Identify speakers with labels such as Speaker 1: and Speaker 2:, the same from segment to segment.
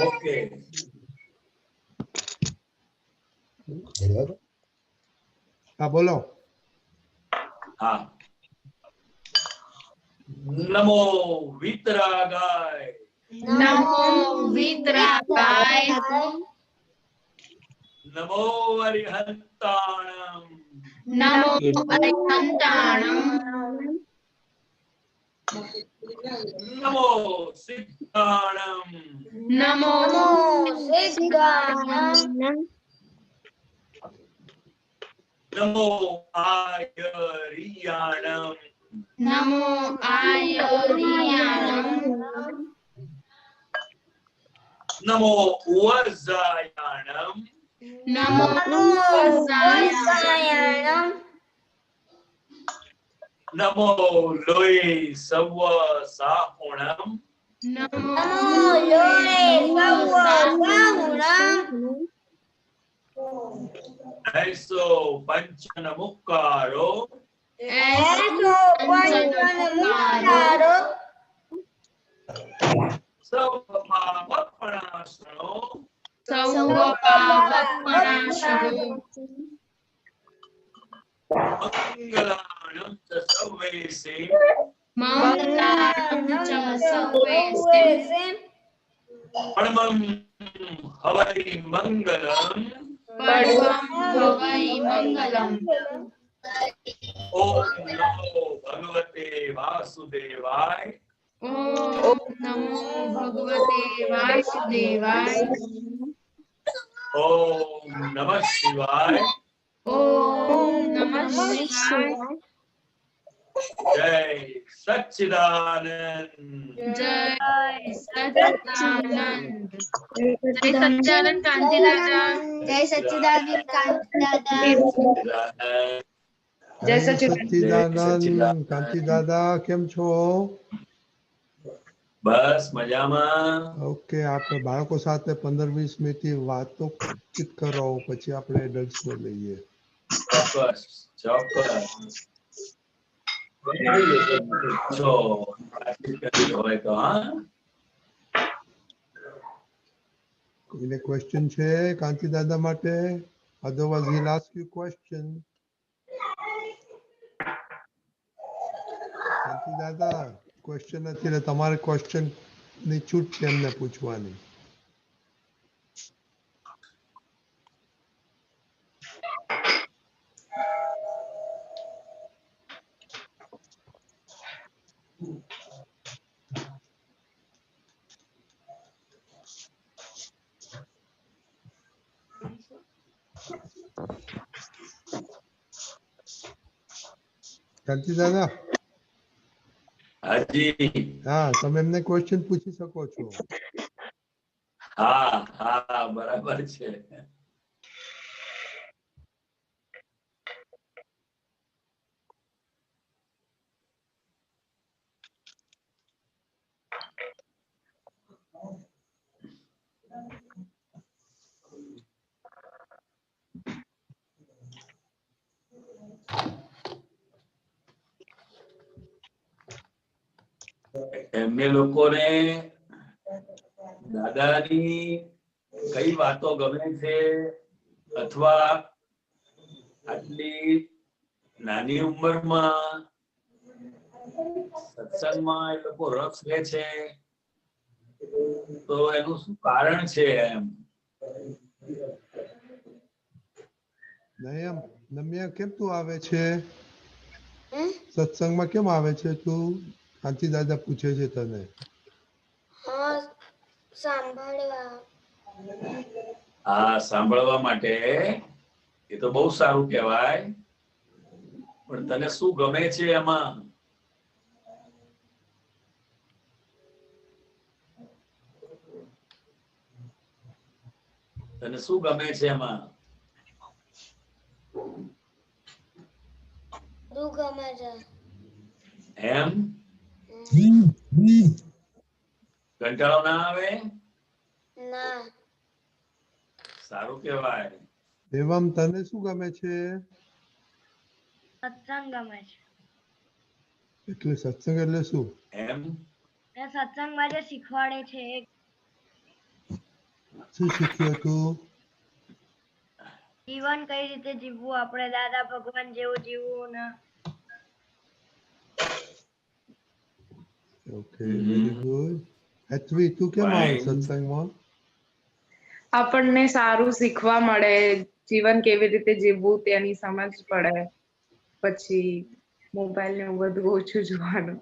Speaker 1: Okay
Speaker 2: હા બોલો.
Speaker 1: હા નમો વિતરાગાય
Speaker 3: નમો વિતરાગાય
Speaker 1: નમો અરિહંતાણમ
Speaker 3: નમો અરિહંતાણમ
Speaker 1: નમો સિદ્ધાણમ
Speaker 3: નમો
Speaker 4: સિદ્ધાનમ
Speaker 1: નમો આયરિયાણમ
Speaker 3: નમો આયરિયાણમ
Speaker 1: નમો વજ્રાયાણમ
Speaker 3: નમો વજ્રાયાણમ
Speaker 1: નમો લોય સવ સાહુણમ
Speaker 3: નમો
Speaker 1: એસો પંચન મુક્કારો
Speaker 3: પંચનમુક્કારો
Speaker 1: સવપાવપણાસનો
Speaker 3: સૌપાવપણાશનો
Speaker 1: મંગલાણં ચ સવ્વેસે
Speaker 3: મંગલાણં ચ સર્વેસે
Speaker 1: પરમં હવૈ મંગલમ
Speaker 3: પરમં હવૈ મંગલમ
Speaker 1: ઓમ નમો ભગવતે વાસુદેવાય
Speaker 3: ઓમ નમો ભગવતે વાસુદેવાય
Speaker 1: ઓમ નમઃ શિવાય
Speaker 3: ઓમ નમઃ શિવાય
Speaker 1: જય સચ્ચિદાનંદ
Speaker 3: જય સચ્ચિદાનંદ જય સચ્ચિદાનંદ કાંતિ દાદા
Speaker 4: જય સચ્ચિદાનંદ કાંતિ દાદા
Speaker 2: જય સચ્ચિદાનંદ કાંતિ દાદા, કેમ છો?
Speaker 1: બસ મજામાં.
Speaker 2: ઓકે, આપણે બાળકો સાથે 15-20 મિનિટની વાતો કરો, પછી આપણે એડલ્ટ્સને લઈએ.
Speaker 1: ચોક્કસ ચોક્કસ જો હોય તો હા.
Speaker 2: કોઈને ક્વેશ્ચન છે કાંતિ દાદા માટે? Otherwise will ask you question. Kanti Dada question નથી, એટલે તમારે ક્વેશ્ચન ની છૂટ છે એમને પૂછવાની. કાંતિ દાદા,
Speaker 1: હાજી.
Speaker 2: હા, તમે એમને ક્વેશ્ચન પૂછી શકો છો.
Speaker 1: હા હા બરાબર છે. એમને લોકોને દાદાની કઈ વાતો ગમે છે, અથવા આટલી નાની ઉંમરમાં સત્સંગમાં એ લોકો રસ લે છે, તો એનું શું કારણ છે? એમ
Speaker 2: નયમ, નમ્યા કેમ તું આવે છે સત્સંગમાં? કેમ આવે છે તું? કાંતિ દાદા પૂછે છે તને.
Speaker 1: હા, સાંભળવા માટે. એ તો બહુ સારું કહેવાય, પણ તને શું ગમે છે એમાં? તને શું ગમે છે એમાં? એમ કંટાળો ના આવે? સારું કહેવાય.
Speaker 2: એવમ, તને શું ગમે છે?
Speaker 4: સત્સંગ ગમે છે.
Speaker 2: એટલે સત્સંગ એટલે શું?
Speaker 1: એમ
Speaker 4: સત્સંગમાં જે શીખવાડે છે.
Speaker 2: શું શીખ્યો તું?
Speaker 4: જીવન કઈ રીતે જીવવું, આપણે દાદા ભગવાન જેવું જીવવું ને
Speaker 2: ઓકે, વેરી ગુડ. હેતવી, તું કેમ આવે
Speaker 1: Fine.
Speaker 2: સત્સંગમાં?
Speaker 3: આપણને સારું શીખવા મળે, જીવન કેવી રીતે જીવવું તેની સમજ પડે, પછી મોબાઈલ ને એવું બધું ઓછું જોવાનું.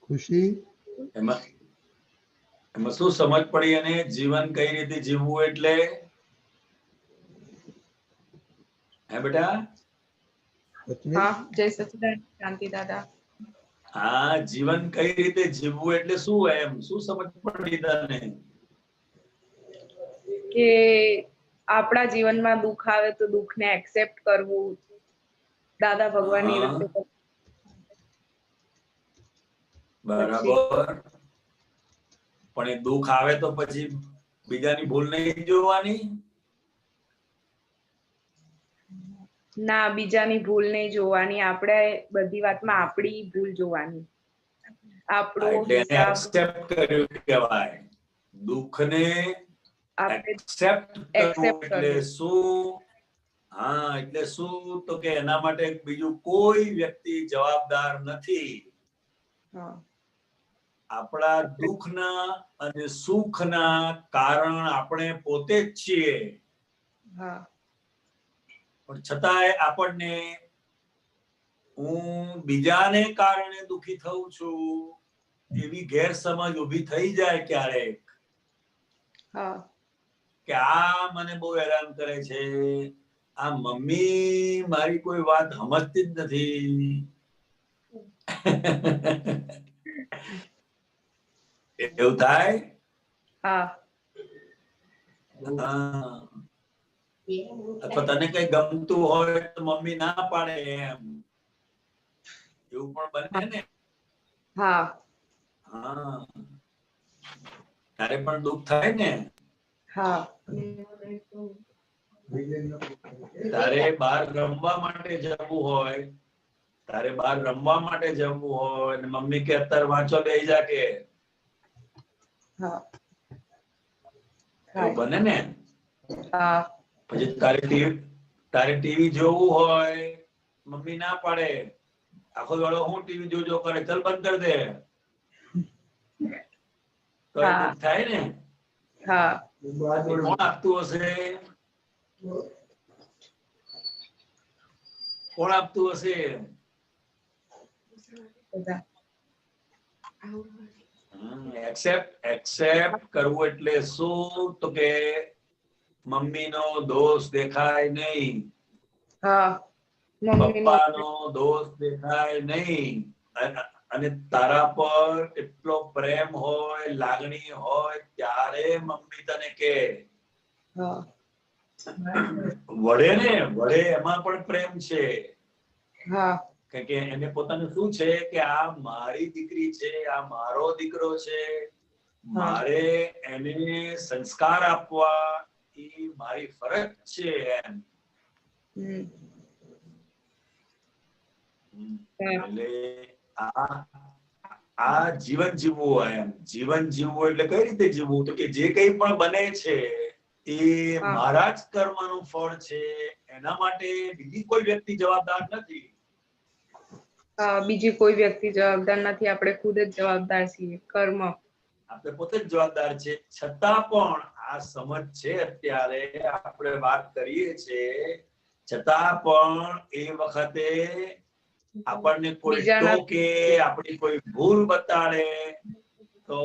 Speaker 2: ખુશી?
Speaker 1: એમાં એમાં શું સમજ પડી અને જીવન કઈ રીતે જીવવું એટલે? હે બેટા?
Speaker 2: પત્ની?
Speaker 3: હા, જય સચ્ચિદાનંદ ક્રાંતિ દાદા.
Speaker 1: હા, જીવન કઈ રીતે જીવવું એટલે શું, એમ શું સમજ પડી તને?
Speaker 3: કે આપણા જીવનમાં દુઃખ આવે તો દુઃખને એક્સેપ્ટ કરવું, દાદા ભગવાનની
Speaker 1: હા,
Speaker 3: રીતે.
Speaker 1: બરાબર. પણ એ દુઃખ આવે તો પછી બીજાની ભૂલ નહીં જોવાની?
Speaker 3: ના, બીજાની ભૂલ નહીં જોવાની, આપણે બધી વાતમાં આપણી ભૂલ જોવાની, આપણો
Speaker 1: એટલે એને
Speaker 3: હિસાબ
Speaker 1: એક્સેપ્ટ કર્યું કહેવાય. દુઃખને
Speaker 3: આપણે
Speaker 1: એક્સેપ્ટ કરવું
Speaker 3: એક્સેપ્ટ
Speaker 1: એટલે
Speaker 3: કરવું.
Speaker 1: શું? હા, એટલે શું? તો કે એના માટે બીજું કોઈ વ્યક્તિ જવાબદાર નથી.
Speaker 3: હા,
Speaker 1: આપણા દુઃખના અને સુખના કારણ આપણે પોતે જ છીએ.
Speaker 3: હા,
Speaker 1: પણ છતાંય આપણને હું બીજાને કારણે દુઃખી થઉં છું એવી ગેરસમજ ઊભી થઈ જાય ક્યારેક,
Speaker 3: હા,
Speaker 1: કે આ મને બહુ હેરાન કરે છે, આ મમ્મી મારી કોઈ વાત સમજતી જ નથી. એવું થાય?
Speaker 3: હા,
Speaker 1: હા. અથવા તને કઈ ગમતું હોય તો મમ્મી ના પાડે એમ, એવું પણ બને ને?
Speaker 3: હા,
Speaker 1: હા, તારે પણ દુઃખ થાય ને?
Speaker 3: હા,
Speaker 1: તારે બહાર રમવા માટે જવું હોય, તારે બહાર રમવા માટે જવું હોય અને મમ્મી કે અત્યારે વાંચો બેસી જા કે,
Speaker 3: હા,
Speaker 1: એવું બને ને?
Speaker 3: હા,
Speaker 1: પછી તારે ટીવી જોવું હોય, મમ્મી ના પાડે, આખો દાડો હું ટીવી જોજો કરે, ચલ બંધ કરી દે, તો એ દુઃખ થાય ને?
Speaker 3: હા,
Speaker 1: કોણ આપતું હશે? કોણ આપતું હશે?
Speaker 3: બધા.
Speaker 1: એક્સેપ્ટ કરવું એટલે શું? તો કે મમ્મીનો દોષ દેખાય નહીં,
Speaker 3: હા, મમ્મીનો
Speaker 1: પપ્પાનો દોષ દેખાય નહીં, અને તારા પર એટલો પ્રેમ હોય, લાગણી હોય, ત્યારે મમ્મી તને કે
Speaker 3: હા,
Speaker 1: વડે ને, વડે એમાં પણ પ્રેમ છે.
Speaker 3: હા,
Speaker 1: કે એને પોતાનું શું છે કે આ મારી દીકરી છે, આ મારો દીકરો છે,
Speaker 3: હા,
Speaker 1: મારે એને સંસ્કાર આપવા એ મારી ફરજ છે એમ. એટલે આ જીવન જીવવું, એમ જીવન જીવવું એટલે કઈ રીતે જીવવું? તો કે જે કઈ પણ બને છે એ
Speaker 3: હા,
Speaker 1: મારા જ કર્મનું ફળ છે, એના માટે બીજી કોઈ વ્યક્તિ જવાબદાર નથી.
Speaker 3: બીજી કોઈ વ્યક્તિ જવાબદાર નથી, આપણે ખુદ જ જવાબદાર છીએ. કર્મ.
Speaker 1: આપણે પોતે જ જવાબદાર છે. છતાં પણ આ સમજ છે, અત્યારે આપણે વાત કરીએ છીએ, છતાં પણ એ વખતે આપણને કોઈ
Speaker 3: બીજાના
Speaker 1: ટોકે, આપણી કોઈ ભૂલ બતાડે તો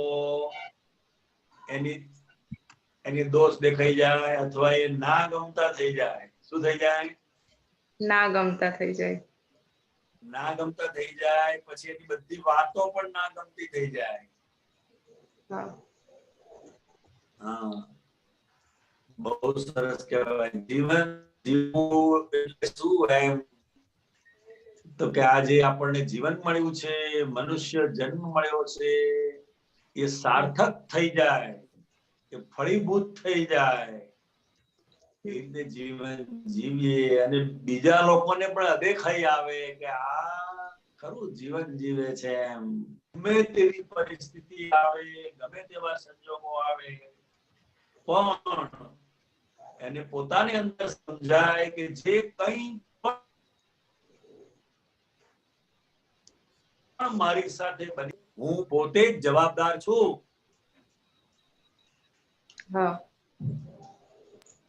Speaker 1: એની દોષ દેખાઈ જાય, અથવા એ ના ગમતા થઈ જાય. શું થઈ જાય?
Speaker 3: ના ગમતા થઈ જાય.
Speaker 1: ના ગમતા થઈ જાય, પછી એની બધી વાતો પણ ના ગમતી થઈ જાય.
Speaker 3: હા,
Speaker 1: હા, બહુ સરસ કહેવાય. જીવન જીવવું એટલે શું એમ? તો કે આજે આપણને જીવન મળ્યું છે, મનુષ્ય જન્મ મળ્યો છે, એ સાર્થક થઈ જાય, એ ફળીભૂત થઈ જાય, એ રીતે જીવન જીવીએ અને બીજા લોકોને પણ અદેખાઈ આવે કે આ ખરું જીવન જીવે છે એમ. ગમે તેવી પરિસ્થિતિ આવે, ગમે તેવા સંજોગો આવે, પણ એને પોતાની અંદર સમજાય કે જે કંઈ પણ મારી સાથે બની, હું પોતે જ જવાબદાર છું.
Speaker 3: હા.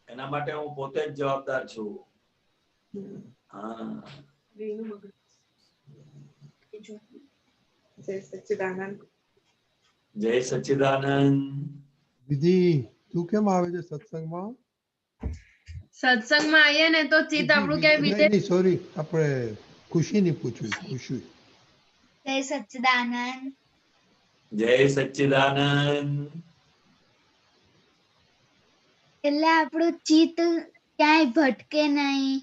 Speaker 1: એના માટે હું પોતે જ જવાબદાર છું. હા.
Speaker 3: જય સચ્ચિદાનંદ.
Speaker 1: જય સચ્ચિદાનંદ.
Speaker 2: વિધિ, તું કેમ આવે છે સત્સંગમાં?
Speaker 5: સત્સંગમાં આવીએ ને તો ચિત્ત આપણું ક્યાંય
Speaker 2: નહીં, સોરી, આપણે ખુશીની પૂછ્યું. ખુશી.
Speaker 4: જય સચ્ચિદાનંદ.
Speaker 1: જય સચ્ચિદાનંદ.
Speaker 4: એટલે આપણું ચિત્ત ક્યાંય ભટકે નહીં.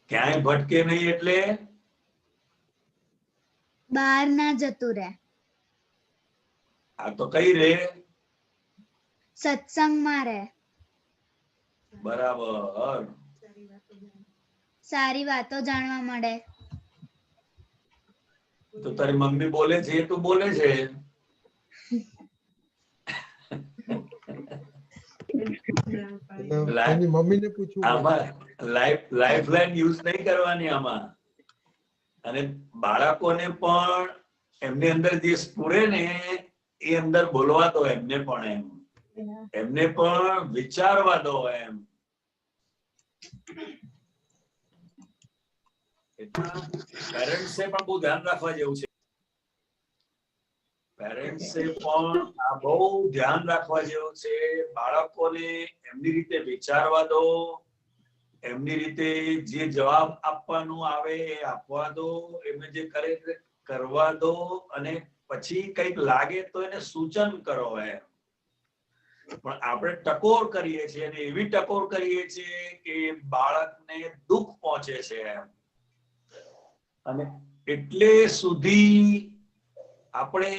Speaker 1: ક્યાંય ભટકે નહીં એટલે
Speaker 4: બહાર ના જતું રહે.
Speaker 1: આ તો કઈ રે?
Speaker 4: સત્સંગમાં રહે.
Speaker 1: બરાબર.
Speaker 4: સારી વાતો જાણવા મળે.
Speaker 1: તો તારી મમ્મી બોલે છે એ તું બોલે છે.
Speaker 2: એની મમ્મીને પૂછવું.
Speaker 1: આમાં લાઈફ લાઈન યુઝ નહીં કરવાની આમાં. અને બાળકોને પણ એમની અંદર જે સ્ફુરે ને એ અંદર બોલવા દો એમને પણ, એમને પણ વિચારવા દો એમ. પેરેન્ટ્સે પણ બહુ ધ્યાન રાખવા જેવું છે. પેરેન્ટ્સે પણ આ બહુ ધ્યાન રાખવા જેવું છે. બાળકોને એમની રીતે વિચારવા દો, એમની રીતે જે જવાબ આપવાનું આવે એ આપવા દો, એમને જે કરે કરવા દો, અને પછી કંઈક લાગે તો એને સૂચન કરો એમ. પણ આપણે ટકોર કરીએ છીએ અને એવી ટકોર કરીએ છીએ કે બાળકને દુઃખ પહોંચે છે એમ. અને એટલે સુધી આપણે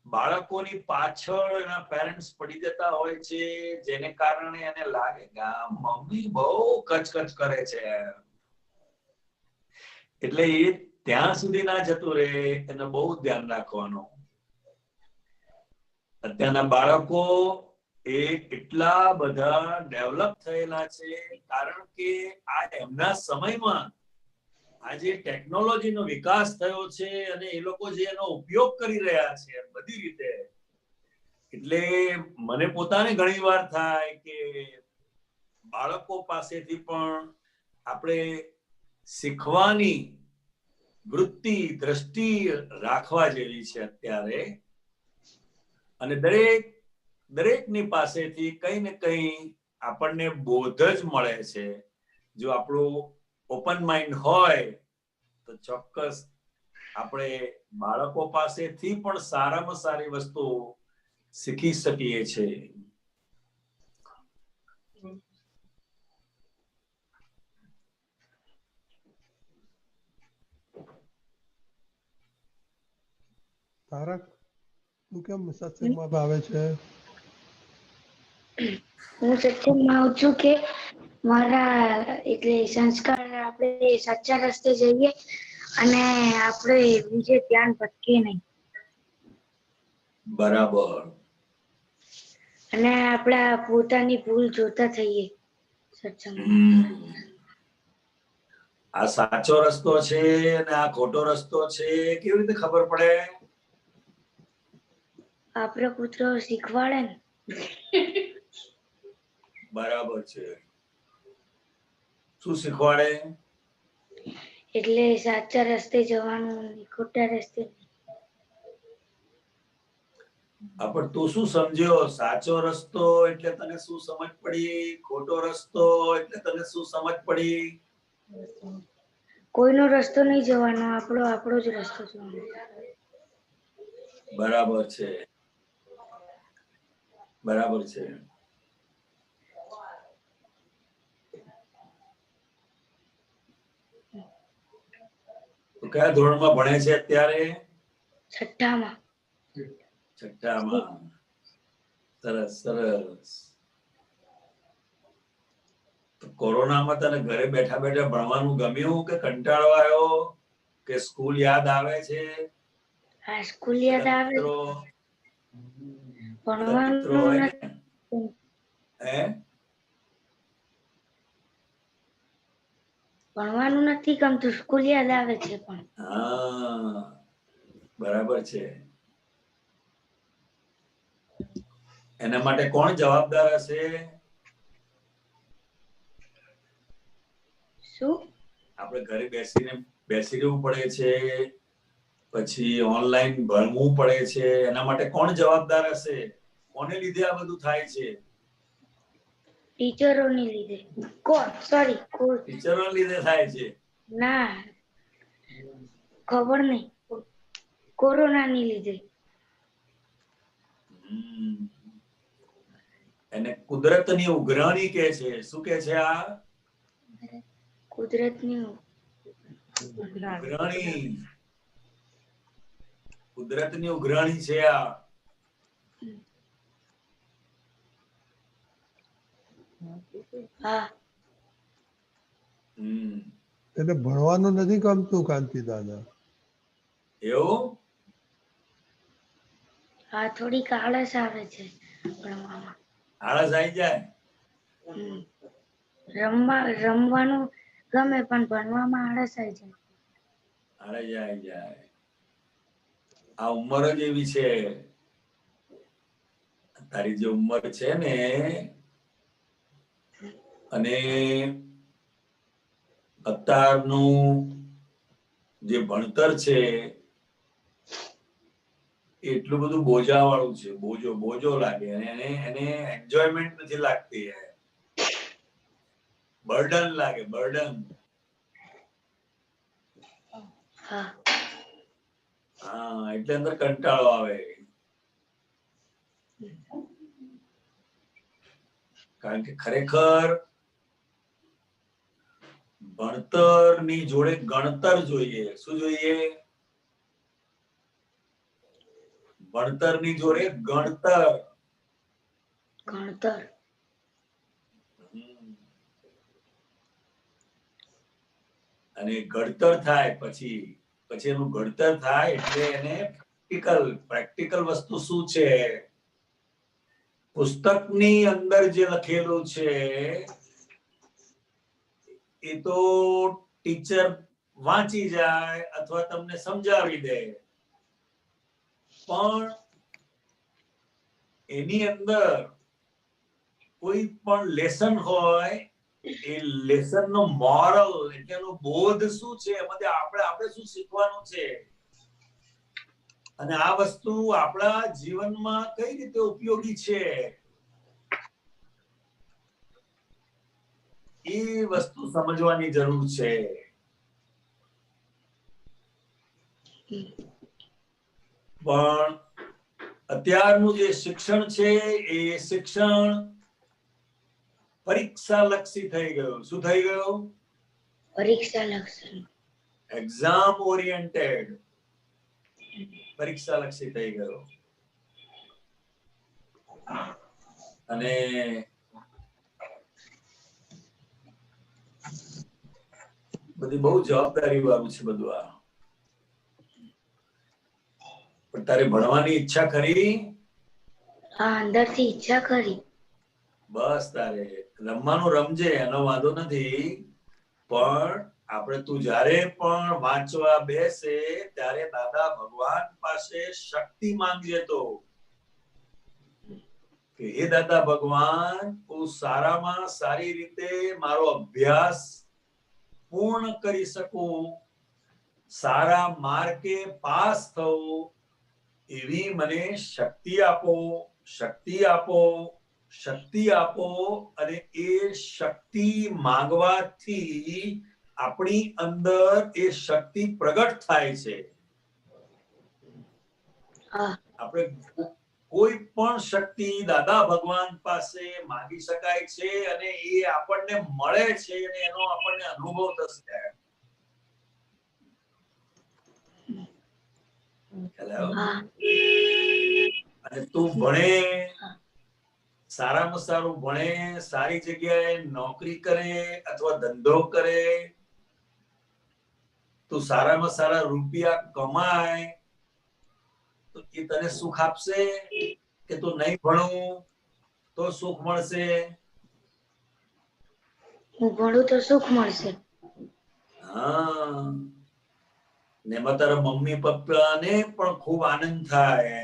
Speaker 1: બાળકોની પાછળ એના પેરેન્ટ્સ પડી જતા હોય છે, જેને કારણે એને લાગે કે આ મમ્મી બહુ કચકચ કરે છે. એટલે એ ત્યાં સુધી ના જતું રહે, એને બહુ ધ્યાન રાખવાનું. અત્યારના બાળકો એ એટલા બધા ડેવલપ થયેલા છે કારણ કે આ એમના સમયમાં આ જે ટેકનોલોજીનો વિકાસ થયો છે અને એ લોકો જે એનો ઉપયોગ કરી રહ્યા છે બધી રીતે. એટલે મને પોતાને ઘણી વાર થાય કે બાળકો પાસેથી પણ આપણે શીખવાની વૃત્તિ, દ્રષ્ટિ રાખવા જેવી છે અત્યારે. અને દરેકની પાસેથી કઈ ને કઈ આપણને બોધ જ મળે છે. જો આપણું ઓપન માઇન્ડ હોય તો ચોક્કસ આપણે બાળકો પાસેથી પણ સારામાં સારી વસ્તુ શીખી શકીએ છીએ.
Speaker 2: તારક, તું કેમ સત્સંગમાં આવે છે?
Speaker 6: હું સત્સંગમાં આવું છું કે મારા એટલે સંસ્કાર આપણે સાચા રસ્તે જઈએ અને આપણે બીજે ધ્યાન ભટકે નહીં.
Speaker 1: બરાબર.
Speaker 6: અને આપણા પોતાની ભૂલ જોતા થઈએ સત્સંગમાં.
Speaker 1: આ સાચો રસ્તો છે અને આ ખોટો રસ્તો છે કેવી રીતે ખબર પડે?
Speaker 6: આપણે પુત્રો શીખવાડે ને.
Speaker 1: બરાબર છે. શું શીખવાડે?
Speaker 6: એટલે સાચા રસ્તે જવાનું, ખોટા રસ્તે.
Speaker 1: પણ તું શું સમજ્યો? સાચો રસ્તો એટલે તને શું સમજ પડી? ખોટો રસ્તો એટલે તને શું સમજ પડી?
Speaker 6: કોઈનો રસ્તો નહીં જવાનો, આપણો જ રસ્તો જવાનો.
Speaker 1: બરાબર છે. બરાબર છે. તો કયા ધોરણમાં ભણે છે અત્યારે?
Speaker 6: છઠ્ઠામાં.
Speaker 1: છઠ્ઠામાં. સરસ સરસ. તો કોરોનામાં તને ઘરે બેઠા બેઠા ભણવાનું ગમ્યું કે કંટાળો આવ્યો કે સ્કૂલ યાદ આવે છે?
Speaker 6: આ સ્કૂલ યાદ આવે,
Speaker 1: મિત્રો
Speaker 6: ભણવાનું
Speaker 1: હોય ને,
Speaker 6: નથી.
Speaker 1: હે?
Speaker 6: ભણવાનું નથી ગમતું, સ્કૂલ યાદ આવે છે. પણ
Speaker 1: હા, બરાબર છે. એના માટે કોણ જવાબદાર હશે?
Speaker 6: શું?
Speaker 1: આપણે ઘરે બેસી રહેવું પડે છે, પછી ઓનલાઈન ભણવું પડે છે, એના માટે કોણ જવાબદાર હશે? કોને લીધે આ બધું થાય છે?
Speaker 6: ટીચરોને લીધે.
Speaker 1: ટીચરોને લીધે થાય છે?
Speaker 6: ના, ખબર નહીં. કોરોનાની લીધે.
Speaker 1: એને કુદરતની ઉઘરાણી કે છે. શું કે છે આ?
Speaker 6: કુદરતની
Speaker 1: ઉઘરાણી. કુદરતની ઉઘરાણી છે આ.
Speaker 6: હા.
Speaker 2: એટલે ભણવાનું નથી ગમતું કાંતિ દાદા?
Speaker 1: એવું?
Speaker 6: હા, થોડીક આળસ આવે છે ભણવામાં.
Speaker 1: આળસ આવી જાય?
Speaker 6: રમવાનું ગમે પણ ભણવામાં આળસ આવી જાય.
Speaker 1: આળસ આવી જાય. આ ઉંમર જ એવી છે. તારી જે ઉંમર છે ને, અને અત્યારનું જે ભણતર છે એટલું બધું બોજા વાળું છે. બોજો લાગે. એને એન્જોયમેન્ટ નથી લાગતી. બર્ડન લાગે, બર્ડન. હા, એટલે અંદર કંટાળો આવે. કારણ કે ખરેખર ભણતરની જોડે ગણતર જોઈએ. શું જોઈએ? ભણતરની જોડે ગણતર. અને ઘડતર થાય પછી એનું ઘડતર થાય એટલે એને પ્રેક્ટિકલ વસ્તુ શું છે? પુસ્તકની અંદર જે લખેલું છે એ તો ટીચર વાંચી જાય અથવા તમને સમજાવી દે, પણ એની અંદર કોઈ પણ લેસન હોય, એ લેસન નો મોરલ એટલે એનો બોધ શું છે, એમાંથી આપણે શું શીખવાનું છે, અને આ વસ્તુ આપણા જીવનમાં કઈ રીતે ઉપયોગી છે, એ વસ્તુ સમજવાની જરૂર છે. પણ અત્યારનું જે શિક્ષણ છે એ શિક્ષણ પરીક્ષા લક્ષી થઈ ગયું. શું થઈ ગયું?
Speaker 6: પરીક્ષા લક્ષી.
Speaker 1: Exam oriented. પરીક્ષા લક્ષી થઈ ગયું. અને બધી બહુ જવાબદારી વાળું છે બધું આ. પણ તારે ભણવાની ઈચ્છા ખરી?
Speaker 6: હા, અંદરથી ઈચ્છા ખરી.
Speaker 1: બસ, તારે રમવાનું રમજે, એનો વાંધો નથી, પણ આપણે તું જ્યારે પણ વાંચવા બેસે ત્યારે દાદા ભગવાન પાસે શક્તિ માંગજે. તો કે હે દાદા ભગવાન, હું સારામાં સારી રીતે મારો અભ્યાસ પૂર્ણ કરી શકું, સારા માર્કે પાસ થવું, એવી મને શક્તિ આપો, શક્તિ આપો, શક્તિ આપો. અને એ શક્તિ માંગવાથી આપણી અંદર એ શક્તિ પ્રગટ થાય છે. આપણે કોઈ પણ શક્તિ દાદા ભગવાન પાસે માંગી શકાય છે, અને એ આપણને મળે છે, અને એનો આપણને અનુભવ થશે. અને તું ભણે, સારામાં સારું ભણે, સારી જગ્યાએ નોકરી કરે અથવા ધંધો કરે, તું સારામાં સારા રૂપિયા કમાય, તો એ તને સુખ આપશે કે તું નહીં ભણું તો સુખ મળશે?
Speaker 6: હું ભણું તો સુખ મળશે.
Speaker 1: હા, ને એમાં તારા મમ્મી પપ્પાને પણ ખૂબ આનંદ થાય,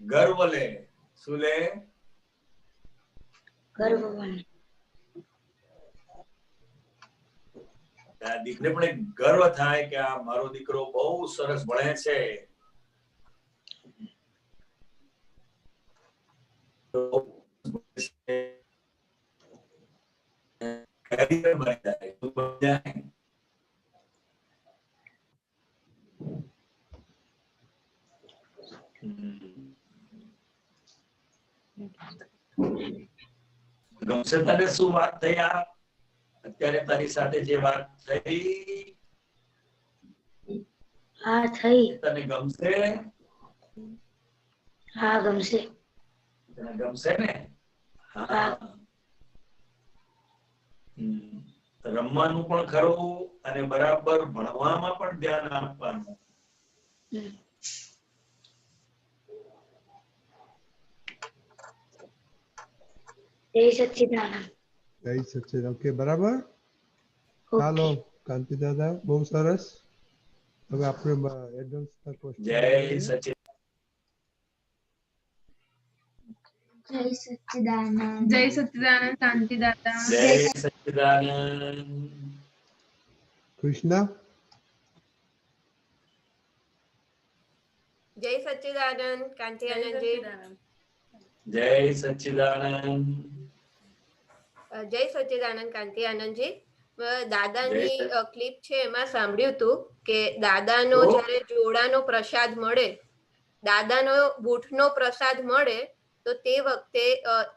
Speaker 1: ગર્વ લે. શું લે?
Speaker 6: ગર્વ બને.
Speaker 1: દીકરે પણ એક ગર્વ થાય કે આ મારો દીકરો બહુ સરસ ભણે છે. કેરિયર બની જાય, શું બની જાય? ગમશે તને શું વાત થઈ? આ અત્યારે તારી સાથે જે વાત થઈ,
Speaker 6: હા થઈ.
Speaker 1: તને ગમશે?
Speaker 6: હા ગમશે.
Speaker 1: તને ગમશે ને? હા. રમવાનું પણ ખરું અને બરાબર ભણવામાં પણ ધ્યાન આપવાનું.
Speaker 6: જય સચ્ચિદાનંદ.
Speaker 2: જય સચ્ચિદાનંદ. ઓકે, બરાબર. ચાલો કાંતિ દાદા, બહુ સરસ. હવે આપણે એડવાન્સના ક્વેશ્ચન.
Speaker 1: જય સચિદાનંદ.
Speaker 5: જય સચ્ચિદાનંદ. જય સચ્ચિદાનંદ કાંતિ દાદા.
Speaker 1: જય સચ્ચિદાનંદ.
Speaker 2: કૃષ્ણ.
Speaker 7: જય સચ્ચિદાનંદ કાંતિ આનંદજી.
Speaker 1: જય સચ્ચિદાનંદ.
Speaker 7: જય સચ્ચિદાનંદ કાંતિ આનંદજી. દાદાની ક્લિપ છે એમાં સાંભળ્યું હતું કે દાદાનો જયારે જોડાનો પ્રસાદ મળે, દાદાનો બૂટનો પ્રસાદ મળે, તો તે વખતે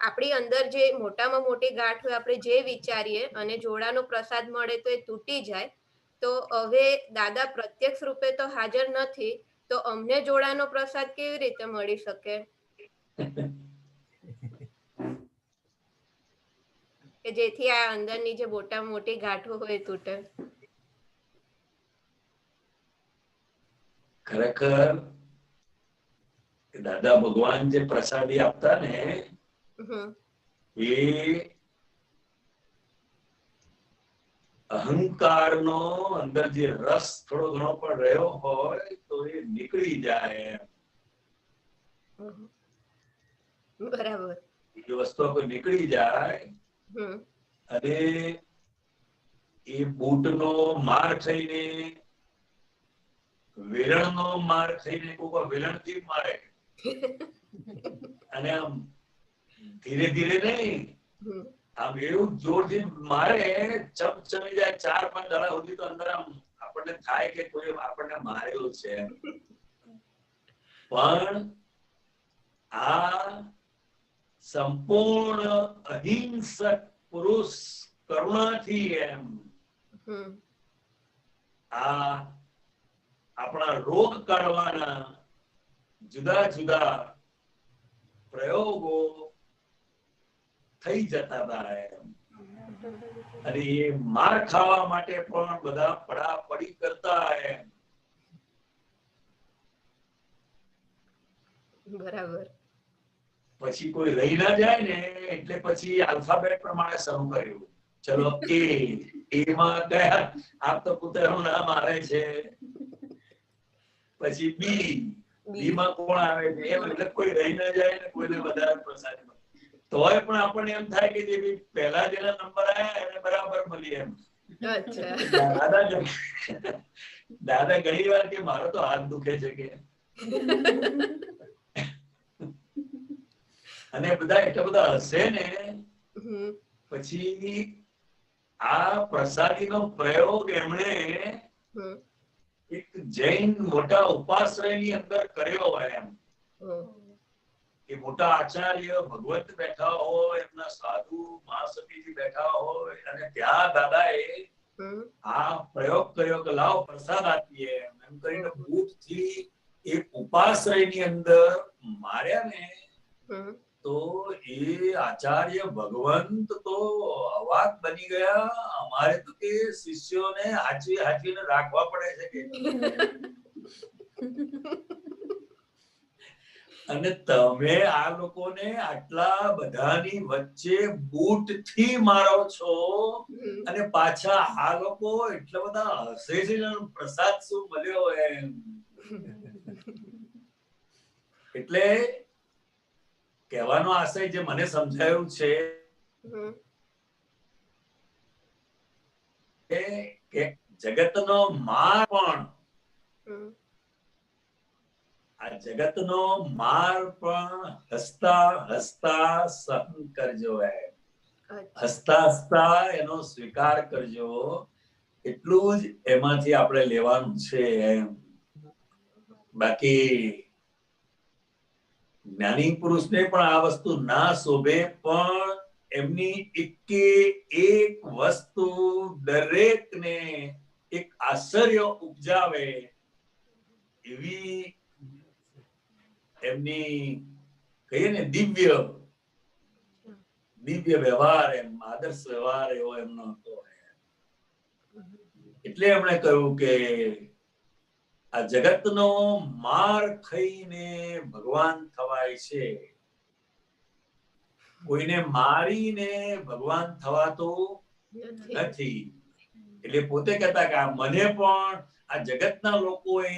Speaker 7: આપણી અંદર જે મોટામાં મોટી ગાંઠ હોય, આપણે જે વિચારીએ અને જોડાનો પ્રસાદ મળે તો એ તૂટી જાય. તો હવે દાદા પ્રત્યક્ષ રૂપે તો હાજર નથી, તો અમને જોડાનો પ્રસાદ કેવી રીતે મળી શકે? કે જેથી આ અંદરની જે મોટામાં મોટી ગાંઠો હોય તૂટે.
Speaker 1: ખરેખર દાદા ભગવાન જે પ્રસાદી આપતા ને, એ અહંકારનો અંદર જે રસ થોડો ઘણો પણ રહ્યો હોય તો એ નીકળી જાય.
Speaker 7: બરાબર.
Speaker 1: એ વસ્તુ કોઈ નીકળી જાય અને એ બૂટનો માર થઈને, વેલણનો માર થઈને, કોઈ વેલણથી મારે અને આમ ધીરે ધીરે નહીં, આમ એવું જોરથી મારે, ચમચમી જાય 4-5 દાડા સુધી, તો અંદર આમ આપણને થાય કે કોઈ આપણને મારેલું છે. પણ આ સંપૂર્ણ અહિંસક પુરુષ કરુણાથી એમ આ આપણા રોગ કાઢવાના જુદા જુદા પ્રયોગો થઈ જતા હતા એમ. અને એ માર ખાવા માટે પણ બધા પડાપડી કરતા એમ.
Speaker 7: બરાબર.
Speaker 1: પછી કોઈ રહી ના જાય ને એટલે પછી આલ્ફાબેટ પ્રમાણે શરૂ કર્યું. ચલો એ માં કયા આપ તો પુત્રનું નામ આવે છે, પછી બી માં કોણ આવે છે, એમ. એટલે કોઈ રહી ના જાય ને કોઈને વધારે પ્રસાદ તોય પણ આપણને એમ થાય કે જે પહેલા જેના નંબર આવ્યા એને બરાબર મળી એમ. દાદા ઘણી વાર કે મારો તો હાથ દુખે છે કે, અને બધા એટલા બધા હશે ને. પછી આ પ્રસાદીનો પ્રયોગ એમણે એક જૈન મોટા ઉપાશ્રયની અંદર કર્યો હોય એમ. એ મોટા આચાર્ય ભગવત બેઠા હોય, એમના સાધુ મહાસતીજી બેઠા હોય, અને ત્યાં દાદાએ આ પ્રયોગ કર્યો કે લાવો પ્રસાદ આપીએ એમ કરીને બૂટથી એક ઉપાશ્રયની અંદર માર્યા ને, તો એ આચાર્ય ભગવંત તો અવાક બની ગયા. અમારે તો કે શિષ્યોને હાચવીને રાખવા પડે છે કે અને તમે આ લોકોને આટલા બધાની વચ્ચે બૂટથી મારો છો અને પાછા આ લોકો એટલા બધા હસે છે પ્રસાદ શું મળ્યો એમ. એટલે કહેવાનો આશય જે મને સમજાયું છે કે જગતનો માર પણ આ જગતનો માર પણ હસતા હસતા સહન કરજો એમ. હસતા હસતા એનો સ્વીકાર કરજો. એટલું જ એમાંથી આપણે લેવાનું છે એમ. બાકી જ્ઞાની પુરુષને પણ આ વસ્તુ ના શોભે, પણ એમની એક વસ્તુ દરેકને એક આશ્ચર્ય ઉપજાવે એવી એમની કહીએ ને દિવ્ય વ્યવહાર, એમ આદર્શ વ્યવહાર એવો એમનો હતો. એટલે એમણે કહ્યું કે આ જગતનો માર ખાઈને ભગવાન થવાય છે. કોઈને મારીને ભગવાન થવાતું નથી. એટલે પોતે કહેતા કે મને પણ આ જગતના લોકોએ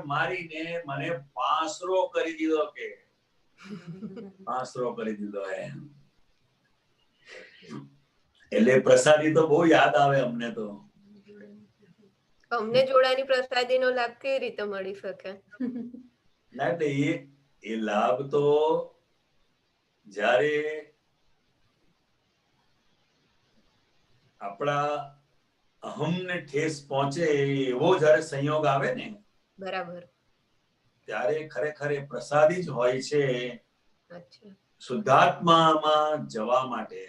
Speaker 1: મારીને મને પાંસરો કરી દીધો કે પાંસરો કરી દીધો એમ. એટલે પ્રસાદી તો બહુ યાદ આવે અમને તો.
Speaker 7: અમને જોડાની પ્રસાદીનો લાભ કેવી રીતે મળી શકે?
Speaker 1: ના એટલે એ લાભ તો જ્યારે આપણા અહમને ઠેસ પહોંચે એવો જ્યારે સંયોગ આવે ને,
Speaker 7: બરાબર,
Speaker 1: ત્યારે ખરેખર એ પ્રસાદી જ હોય છે શુદ્ધાત્મામાં જવા માટે.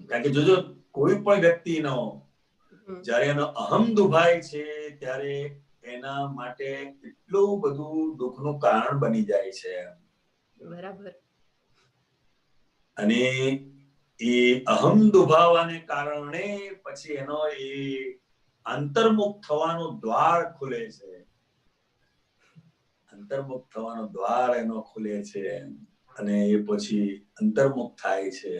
Speaker 1: કારણ કે જોજો કોઈ પણ વ્યક્તિનો જ્યારે એનો અહમ દુભાય છે ત્યારે એના માટે એટલું બધું દુઃખનું કારણ બની જાય છે.
Speaker 7: બરાબર.
Speaker 1: અને એ અહમ દુભાવાને કારણે પછી એનો એ અંતર્મુખ થવાનું દ્વાર ખુલે છે. અંતર્મુખ થવાનો દ્વાર એનો ખુલે છે અને એ પછી અંતર્મુખ થાય છે.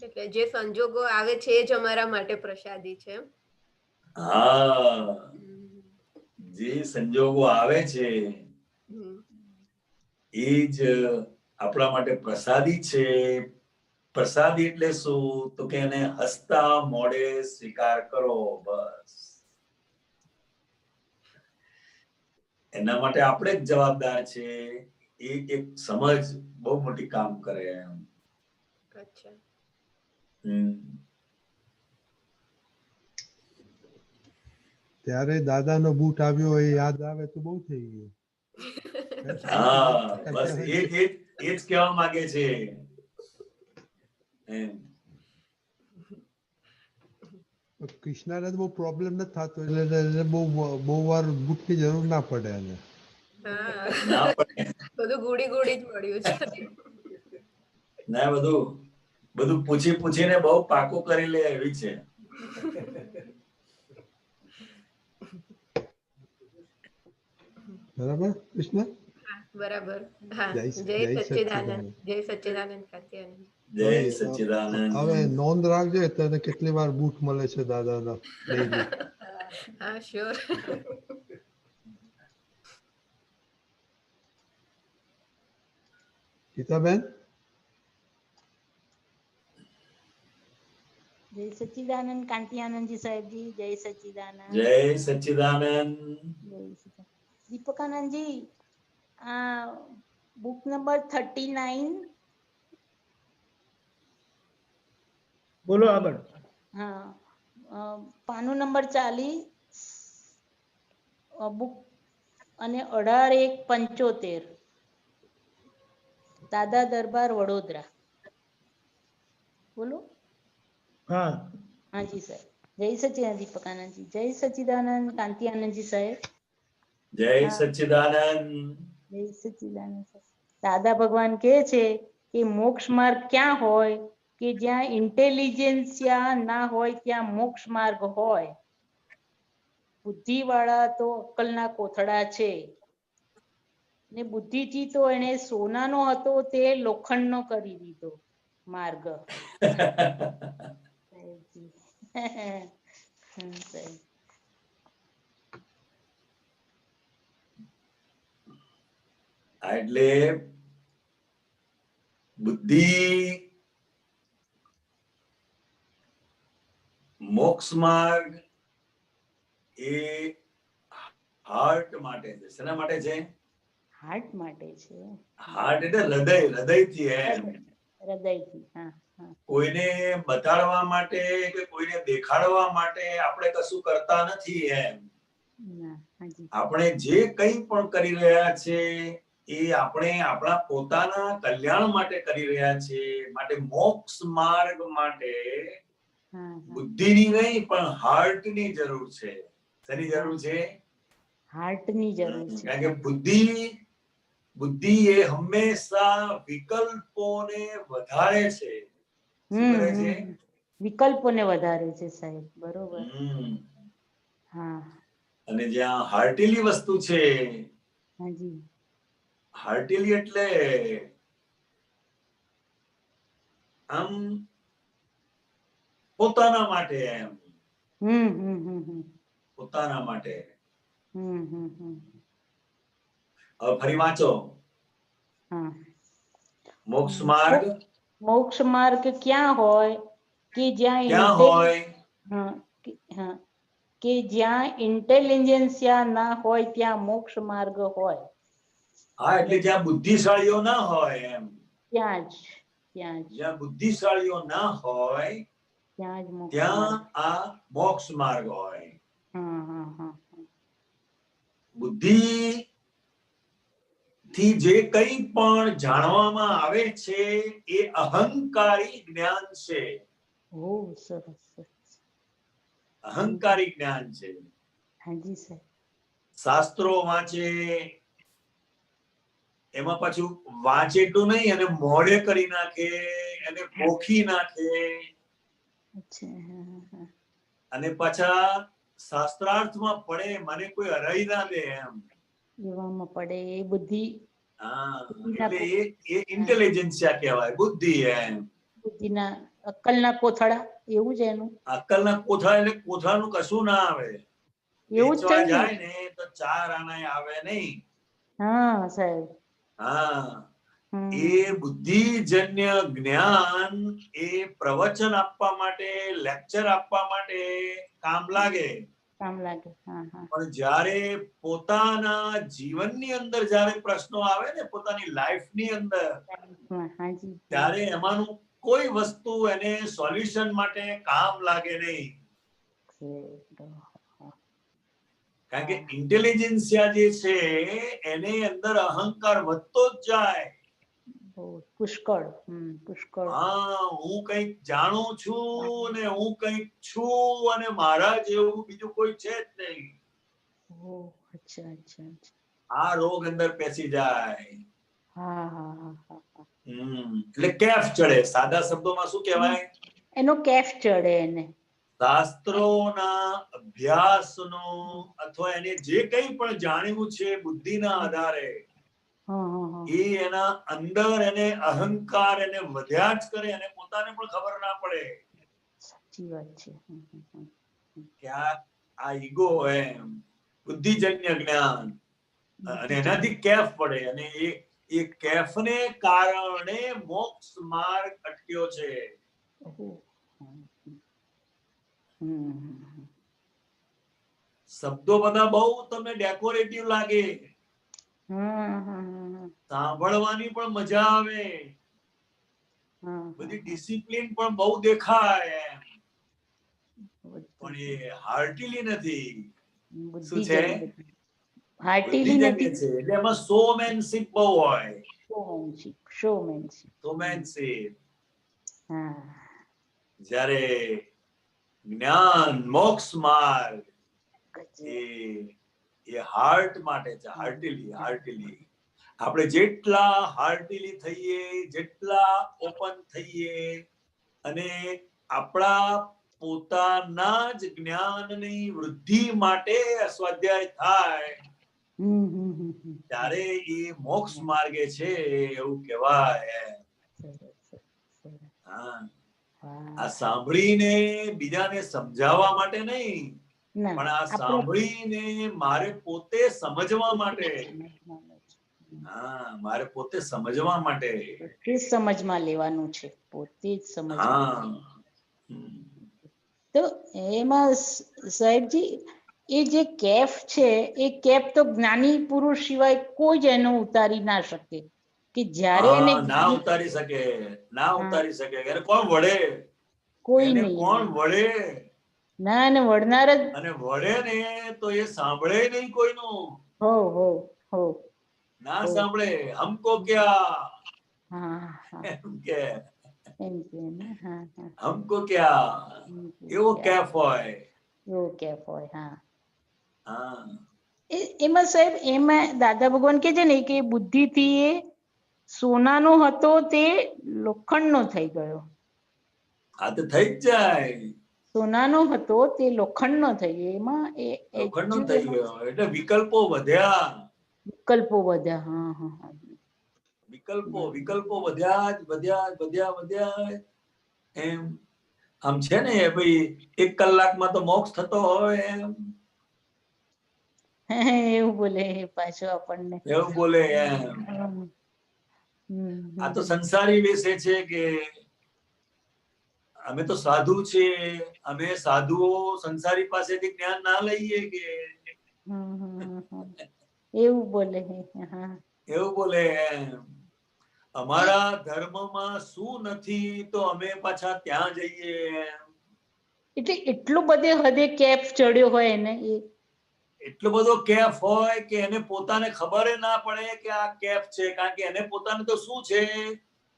Speaker 7: એટલે જે સંજોગો આવે છે એ જ અમારા માટે પ્રસાદી છે.
Speaker 1: હા, જે સંજોગો આવે છે એ જ આપણા માટે પ્રસાદી છે. પ્રસાદી એટલે શું? તો કે એને હસતા મોઢે સ્વીકાર કરો. બસ એના માટે આપણે જ જવાબદાર છે. એ એક સમજ બહુ મોટી કામ કરે એમ.
Speaker 2: ત્યારે દાદાનો બૂટ આવ્યો એ યાદ આવે તો બહુ થઈ ગયું.
Speaker 1: હા, બસ એ જ કહેવા માંગે છે.
Speaker 2: કૃષ્ણને બહુ પ્રોબ્લેમ નથી થતો એટલે બહુ વાર બૂટની જરૂર ના પડે એને.
Speaker 7: બધું ગુડી ગુડી જ મળ્યું છે.
Speaker 1: ના, બધું પૂછીને બહુ પાકું કરી લે એવી છે.
Speaker 2: બરાબર કૃષ્ણ?
Speaker 7: બરાબર. હા, જય સચ્ચિદાનંદ. જય સચ્ચિદાનંદ કાત્યાયન.
Speaker 1: જય સચ્ચિદાનંદ.
Speaker 2: હવે નોંધ રાખજો તને કેટલી વાર બૂટ મળે છે દાદાના ડેઈલી.
Speaker 7: હા, શ્યોર.
Speaker 2: ગીતાબેન?
Speaker 8: જય સચ્ચિદાનંદ કાંતિયાનંદજી સાહેબજી. જય સચ્ચિદાનંદ.
Speaker 1: જય સચ્ચિદાનંદ.
Speaker 8: દીપકાનંદજી, આ બુક નંબર 39.
Speaker 9: બોલો આગળ.
Speaker 8: હા, પાનું નંબર 40 બુક અને 18/1/75 દાદા દરબાર વડોદરા. બોલો.
Speaker 9: હા,
Speaker 8: હાજી સાહેબ. જય સચ્ચિદાનંદ દીપક આનંદજી. જય સચ્ચિદાનંદ કાંતિ આનંદજી સાહેબ.
Speaker 1: જય સચ્ચિદાનંદ.
Speaker 8: જય સચ્ચિદાનંદ. દાદા ભગવાન કહે છે કે મોક્ષ માર્ગ ક્યાં હોય કે જ્યાં ઇન્ટેલિજન્સિયા ના હોય ત્યાં મોક્ષ માર્ગ હોય. બુદ્ધિ વાળા તો અક્કલના કોથળા છે ને બુદ્ધિથી તો એને સોનાનો હતો તે લોખંડનો કરી દીધો માર્ગ.
Speaker 1: એટલે બુદ્ધિ મોક્ષ માર્ગ એ હાર્ટ માટે છે. શેના માટે છે?
Speaker 8: હાર્ટ માટે છે.
Speaker 1: હાર્ટ એટલે હૃદય, હૃદયથી એમ.
Speaker 8: હૃદયથી. હા હા.
Speaker 1: કોઈને બતાડવા માટે કે કોઈને દેખાડવા માટે આપણે કશું કરતા નથી એમ. આપણે જે કંઈ પણ કરી રહ્યા છે એ આપણે આપણા પોતાના કલ્યાણ માટે કરી રહ્યા છે. માટે મોક્ષ માર્ગ માટે બુદ્ધિની નહીં પણ હાર્ટની જરૂર છે. શેની જરૂર છે? હાર્ટની જરૂર છે. કારણ કે બુદ્ધિ એ હંમેશા વિકલ્પોને વધારે છે. શું કરે છે?
Speaker 8: વિકલ્પોને વધારે છે સાહેબ. બરોબર. હા.
Speaker 1: અને જ્યાં હાર્ટેલી વસ્તુ છે,
Speaker 8: હાજી.
Speaker 1: હાર્ટેલી એટલે આમ પોતાના માટે એમ. પોતાના માટે. હવે ફરી વાંચો. મોક્ષ માર્ગ.
Speaker 8: મોક્ષ માર્ગ ક્યાં હોય કે જ્યાં કે જ્યાં ઇન્ટેલિજન્સિયા ના હોય ત્યાં મોક્ષ માર્ગ હોય.
Speaker 1: હા, એટલે જ્યાં બુદ્ધિશાળીઓ ના હોય એમ.
Speaker 8: જ્યાં
Speaker 1: બુદ્ધિશાળીઓ ના હોય ત્યાં આ મોક્ષ માર્ગ હોય. બુદ્ધિ થી જે કંઈ પણ જાણવામાં આવે છે એ અહંકારી જ્ઞાન છે. અહંકારી જ્ઞાન છે.
Speaker 8: હાજી સર.
Speaker 1: શાસ્ત્રો વાંચે એમાં પાછું વાંચે એટલું નહીં, અને મોડે કરી નાખે, અને પોખી નાખે, અને પાછા શાસ્ત્રાર્થમાં પડે મને કોઈ હરાઈ ના દે એમ
Speaker 8: એવામાં પડે એ બુદ્ધિ.
Speaker 1: એટલે એ ઇન્ટેલિજન્સિયા કહેવાય, બુદ્ધિ એમ.
Speaker 8: બુદ્ધિના અક્કલના કોથળા એવું જ એનું.
Speaker 1: અક્કલના કોથળા એટલે કોથળાનું કશું ના આવે.
Speaker 8: એવું જ
Speaker 1: જાય ને તો 4 આના આવે નહીં.
Speaker 8: હા સાહેબ.
Speaker 1: હા, એ બુદ્ધિજન્ય જ્ઞાન એ પ્રવચન આપવા માટે, લેક્ચર આપવા માટે કામ લાગે. પણ જ્યારે પોતાના જીવનની અંદર જ્યારે પ્રશ્નો આવે ને, પોતાની લાઈફની અંદર, ત્યારે એમાંનું કોઈ વસ્તુ એને સોલ્યુશન માટે કામ લાગે નહીં. કારણ કે ઇન્ટેલિજન્સિયા જે છે એની અંદર અહંકાર વધતો જ જાય.
Speaker 8: પુષ્કળ.
Speaker 1: હા, હું કંઈક જાણું છું ને હું કંઈક છું અને મારા જેવું બીજું કોઈ છે જ નહીં. આ રોગ અંદર પેસી જાય. એટલે કેફ ચડે. સાદા શબ્દોમાં શું કહેવાય?
Speaker 8: એનો કેફ ચડે. એને
Speaker 1: શાસ્ત્રોના અભ્યાસનો અથવા એને જે કંઈ પણ જાણ્યું છે બુદ્ધિના આધારે એ એના અંદર એને અહંકાર એને વધ્યા જ કરે, અને પોતાને પણ ખબર ના પડે.
Speaker 8: સાચી વાત છે.
Speaker 1: કે આ ઈગો એમ બુદ્ધિજન્ય જ્ઞાન, અને એનાથી કેફ પડે, અને એ કેફને કારણે મોક્ષ માર્ગ અટક્યો છે. શબ્દો બધા બહુ તમને ડેકોરેટિવ લાગે, સાંભળવાની પણ મજા આવે, બધી ડિસિપ્લિન પણ બહુ દેખાય, પણ એ હાર્ટીલી નથી. શું છે? હાર્ટીલી નથી. એટલે એમાં શોમેનશિપ બહુ હોય. શોમેનશિપ. જ્યારે જ્ઞાન મોક્ષ માર્ગ એ હાર્ટ માટે છે. હાર્ટીલી આપણે જેટલા હાર્ટીલી થઈએ, જેટલા ઓપન થઈએ અને આપણા પોતાના જ જ્ઞાનની વૃદ્ધિ માટે સ્વાધ્યાય થાય ત્યારે એ મોક્ષ માર્ગે છે એવું કહેવાય. આ સાંભળીને બીજાને સમજાવવા માટે નહીં, પણ આ સાંભળીને મારે પોતે સમજવા માટે. મારે પોતે સમજવા માટે
Speaker 8: સમજમાં લેવાનું છે, પોતે જ સમજવા. તો એમાં સાહેબજી એ જે કેફ છે એ કેફ તો જ્ઞાની પુરુષ સિવાય કોઈ જ એનો ઉતારી ના શકે. કે જ્યારે એને
Speaker 1: ના ઉતારી શકે, ના ઉતારી શકે. એને કોણ વળે?
Speaker 8: કોઈ નહીં.
Speaker 1: કોણ વળે?
Speaker 8: ના, અને વળનાર જ.
Speaker 1: અને વળે ને તો એ સાંભળે નહીં કોઈનું.
Speaker 8: હો
Speaker 1: ના સાંભળે. હમકો ક્યાં હમકો ક્યાં એવો કેફ હોય.
Speaker 8: એમાં સાહેબ એમાં દાદા ભગવાન કે છે ને કે બુદ્ધિ થી એ સોનાનો હતો તે લોખંડનો થઈ ગયો.
Speaker 1: આ તો થઈ જ જાય.
Speaker 8: સોનાનો હતો તે લોખંડનો થઈ ગયો. એમાં
Speaker 1: લોખંડનો થઈ ગયો એટલે વિકલ્પો વધ્યા. વિકલ્પો વધ્યા એમ. આમ છે ને ભાઈ 1 કલાકમાં તો મોક્ષ થતો હોય એમ.
Speaker 8: એવું બોલે પાછો આપણને.
Speaker 1: એવું બોલે એમ. આ તો સંસારી વિશે છે કે અમે તો સાધુ છે, અમે સાધુઓ સંસારી પાસેથી જ્ઞાન ના લઈએ કે
Speaker 8: એવું બોલે.
Speaker 1: એવું બોલે એમ. અમારા ધર્મમાં શું નથી તો અમે પાછા ત્યાં જઈએ એમ.
Speaker 8: એટલે એટલું બધે હદે કેફ ચડ્યો હોય એને.
Speaker 1: એટલો બધો કેફ હોય કે એને પોતાને ખબર ના પડે કે આ કેફ છે. કારણ કે એને પોતાને તો શું છે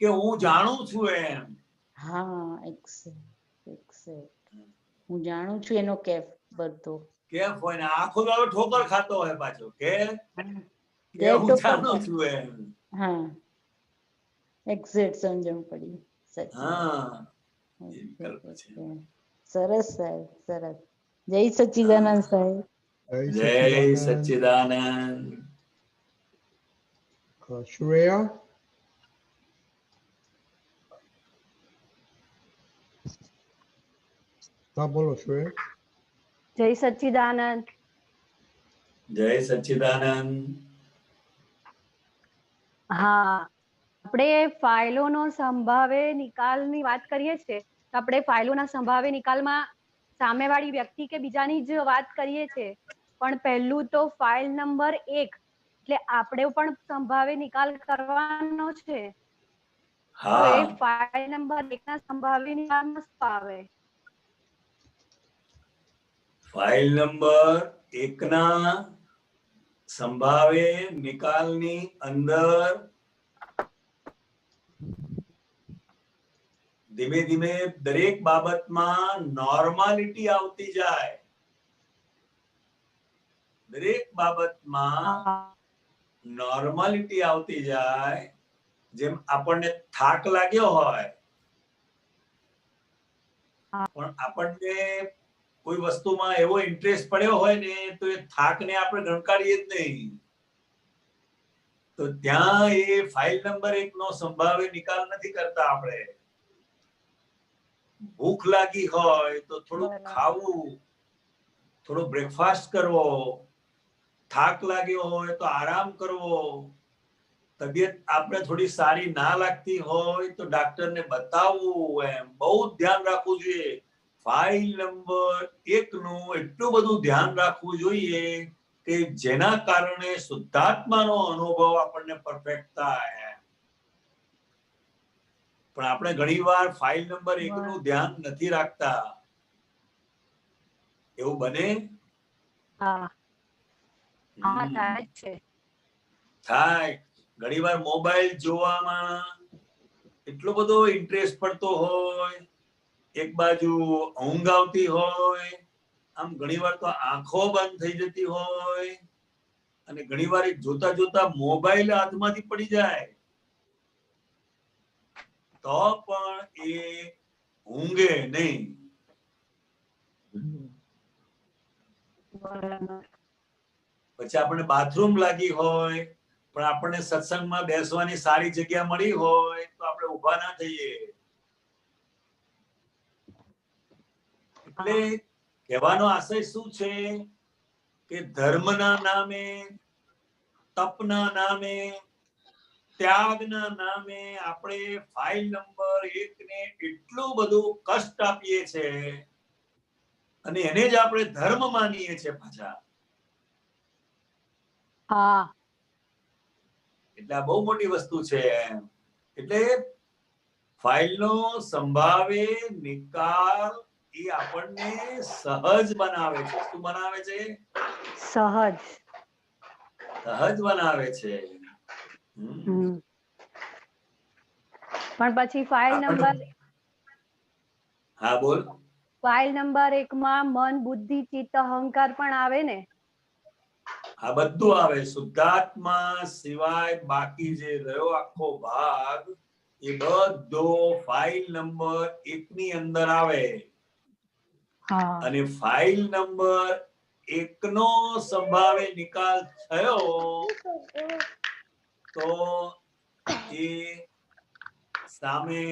Speaker 1: કે હું જાણું છું એમ.
Speaker 8: હું જાણું છું એનો કેફ બધો
Speaker 1: કેફ હોય ને આખો દાડો ઠોકર ખાતો હોય પાછો કે હું જાણું છું એમ.
Speaker 8: એક્ઝેક્ટ સમજણ પડી. સરસ સાહેબ, સરસ. જય સચ્ચિદાનંદ સાહેબ.
Speaker 1: જય સચ્ચિદાનંદ.
Speaker 2: શ્રેયા. બોલો શ્રેયા.
Speaker 10: જય સચ્ચિદાનંદ.
Speaker 1: જય સચ્ચિદાનંદ.
Speaker 10: આપણે ફાઇલોનો સંભાવે નિકાલની વાત કરીએ છીએ તો આપણે ફાઇલોના સંભાવે નિકાલમાં સામેવાળી વ્યક્તિ કે બીજાની જ વાત કરીએ છીએ, પણ પહેલું તો ફાઇલ નંબર 1 એટલે આપણે પણ સંભાવે નિકાલ કરવાનો છે. તો એ ફાઇલ નંબર 1 ના સંભાવે નિકાલમાં શું આવે?
Speaker 1: ફાઇલ નંબર 1 ના સંભાવે નિકાલની અંદર ધીમે ધીમે દરેક બાબતમાં નોર્માલિટી આવતી જાય. દરેક બાબતમાં નોર્માલિટી આવતી જાય. જેમ આપણને થાક લાગ્યો હોય પણ આપણને કોઈ વસ્તુમાં એવો ઇન્ટરેસ્ટ પડ્યો હોય ને તો એ થાકને આપણે ગણકારીએ જ નહીં. તો ત્યાં એ ફાઇલ નંબર 1 નો સંભાવે નિકાલ નથી કરતા આપણે. ભૂખ લાગી હોય તો થોડું ખાવું, થોડો બ્રેકફાસ્ટ કરવો. થાક લાગ્યો હોય તો આરામ કરવો. તબિયત આપણે થોડી સારી ના લાગતી હોય તો ડોક્ટરને બતાવવું. એમ બહુ ધ્યાન રાખવું જોઈએ. ફાઇલ નંબર 1 નું એટલું બધું ધ્યાન રાખવું જોઈએ કે જેના કારણે શુદ્ધાત્માનો અનુભવ આપણને પરફેક્ટ થાય. પણ આપણે ઘણીવાર ફાઇલ નંબર 1 નું ધ્યાન નથી રાખતા. એવું બને? થાય. ઘણીવાર મોબાઈલ જોવામાં એટલો બધો ઇન્ટરેસ્ટ પડતો હોય, એક બાજુ ઊંઘ આવતી હોય, આમ ઘણીવાર તો આંખો બંધ થઈ જતી હોય, અને ઘણીવાર જોતા જોતા મોબાઈલ હાથમાંથી પડી જાય તો પણ એ ઊંઘે નહીં. પછી આપણને બાથરૂમ લાગી હોય પણ આપણને સત્સંગમાં બેસવાની સારી જગ્યા મળી હોય તો આપણે ઊભા ના થઈએ. એટલે કહેવાનો આશય શું છે કે ધર્મના નામે, તપના નામે, ત્યાગના નામે આપણે ફાઇલ નંબર 1 ને એટલું બધું કષ્ટ આપીએ છે અને એને જ આપણે ધર્મ માનીએ છીએ પાછા. એટલે આ બહુ મોટી વસ્તુ છે. એટલે ફાઇલનો સંભાવે નિકાલ એ આપણને સહજ બનાવે છે. શું બનાવે છે?
Speaker 10: સહજ
Speaker 1: બનાવે છે.
Speaker 10: પણ પછી ફાઇલ નંબર,
Speaker 1: હા બોલ.
Speaker 10: ફાઇલ નંબર 1 માં મન, બુદ્ધિ, ચિત્ત, અહંકાર પણ આવે ને?
Speaker 1: આ બધું આવે. શુદ્ધાત્મા સિવાય બાકી જે રહ્યો આખો ભાગ એ બધો ફાઇલ નંબર 1 ની અંદર આવે. અને ફાઇલ નંબર 1 નો સંભાવે નિકાલ થયો તો એ સામે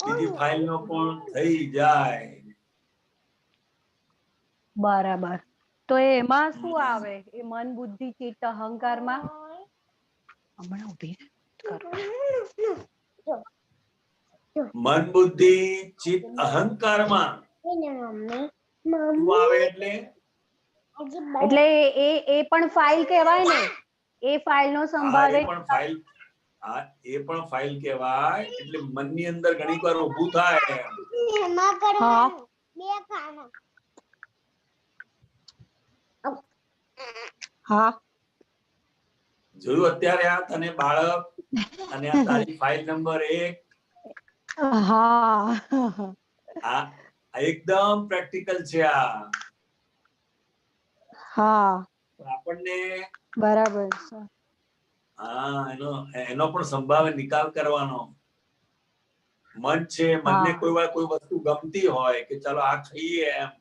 Speaker 1: બીજી ફાઇલ નો પણ થઈ જાય.
Speaker 10: બરાબર. તો એમાં શું આવે? એ મન, બુદ્ધિ, ચિત્ત, અહંકારમાં? હમણાં ઉભી કરો.
Speaker 1: મન, બુદ્ધિ, ચિત્ત, અહંકારમાં આવે એટલે
Speaker 10: એ પણ ફાઇલ કહેવાય ને? એ ફાઇલ નો સંભાવે
Speaker 1: એ પણ ફાઇલ કહેવાય. એટલે મનની અંદર ઘણીક વાર ઊભું થાય. જોયું અત્યારે આ તને બાળક અને આ તારી ફાઇલ નંબર 1. આ એકદમ પ્રેક્ટિકલ છે. આપણને
Speaker 10: બરાબર છે.
Speaker 1: એનો પણ સંભાવે નિકાલ કરવાનો. મન છે, મનને કોઈ વાર કોઈ વસ્તુ ગમતી હોય કે ચાલો આ ખાઈએ એમ,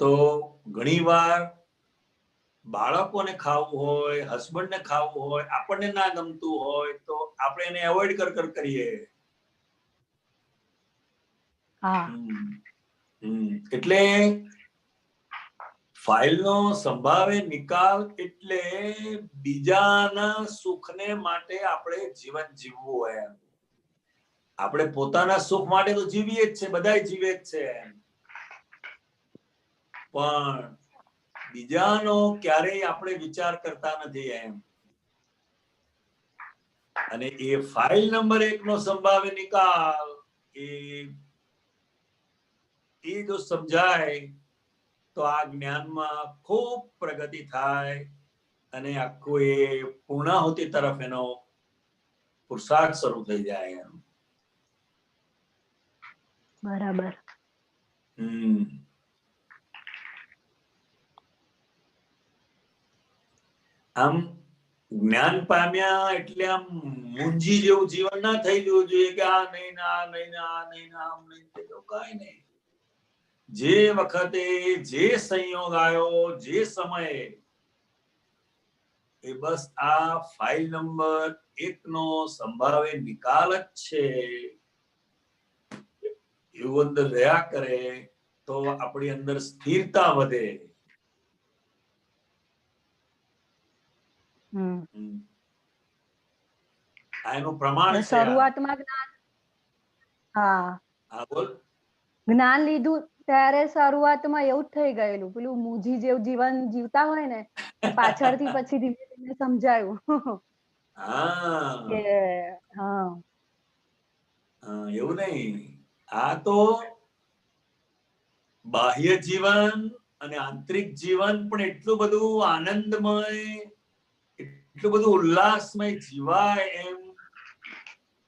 Speaker 1: તો ઘણી વાર બાળકોને ખાવું હોય, હસબન્ડ ને ખાવું હોય, આપણને ના ગમતું હોય તો આપણે એને એવોઇડ કરીએ. એટલે ફાઇલનો સંભાવે નિકાલ એટલે બીજાના સુખને માટે આપણે જીવન જીવવું હોય. આપણે પોતાના સુખ માટે તો જીવીએ જ છે, બધા જીવે જ છે, પણ બીજાનો ક્યારેય આપણે વિચાર કરતા નથી એમ. અને એ ફાઇલ નંબર 1 નો સંભાવે નિકાલ એ જો સમજાય તો આ જ્ઞાનમાં ખૂબ પ્રગતિ થાય અને આખું એ પૂર્ણાહુતિ તરફ એનો પુરુષાર્થ શરૂ થઈ જાય એમ.
Speaker 10: બરાબર.
Speaker 1: આમ જ્ઞાન પામ્યા એટલે આમ મૂંજી જેવું જીવન ના થઈ જવું જોઈએ કે આ નહીં ને આ નહીં ને આ નહીં ને આમ નહીં. કઈ નહીં. જે વખતે જે સંયોગ આવ્યો, જે સમયે, એ બસ આ ફાઇલ નંબર 1 નો સંભાવે નિકાલ જ છે એવું અંદર રહ્યા કરે તો આપણી અંદર સ્થિરતા વધે. એનું પ્રમાણ છે.
Speaker 10: શરૂઆતમાં જ્ઞાન લીધું ત્યારે શરૂઆતમાં એવું જ થઈ ગયેલું, પેલું મૂજી જેવું જીવન જીવતા હોય ને, પાછળથી પછી ધીમે ધીમે સમજાયું કે
Speaker 1: એવું નહીં. આ તો બાહ્ય જીવન અને આંતરિક જીવન પણ એટલું બધું આનંદમય, એટલું બધું ઉલ્લાસમય જીવાય એમ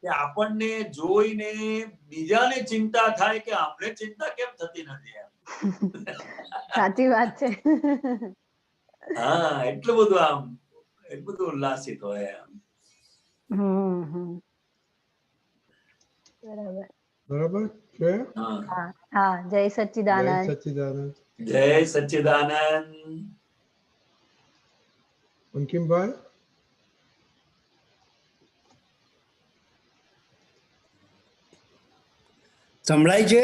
Speaker 1: કે આપણને જોઈને બીજાને ચિંતા થાય કે આપણે ચિંતા કેમ થતી નથી એમ.
Speaker 10: સાચી વાત છે.
Speaker 1: હા, એટલું બધું ઉલ્લાસિત હોય એમ.
Speaker 10: બરાબર.
Speaker 2: બરાબર છે.
Speaker 1: હા,
Speaker 10: હા, જય સચ્ચિદાનંદ.
Speaker 2: જય સચ્ચિદાનંદ.
Speaker 1: જય સચ્ચિદાનંદ.
Speaker 2: અંકિમભાઈ,
Speaker 9: સંભળાય છે?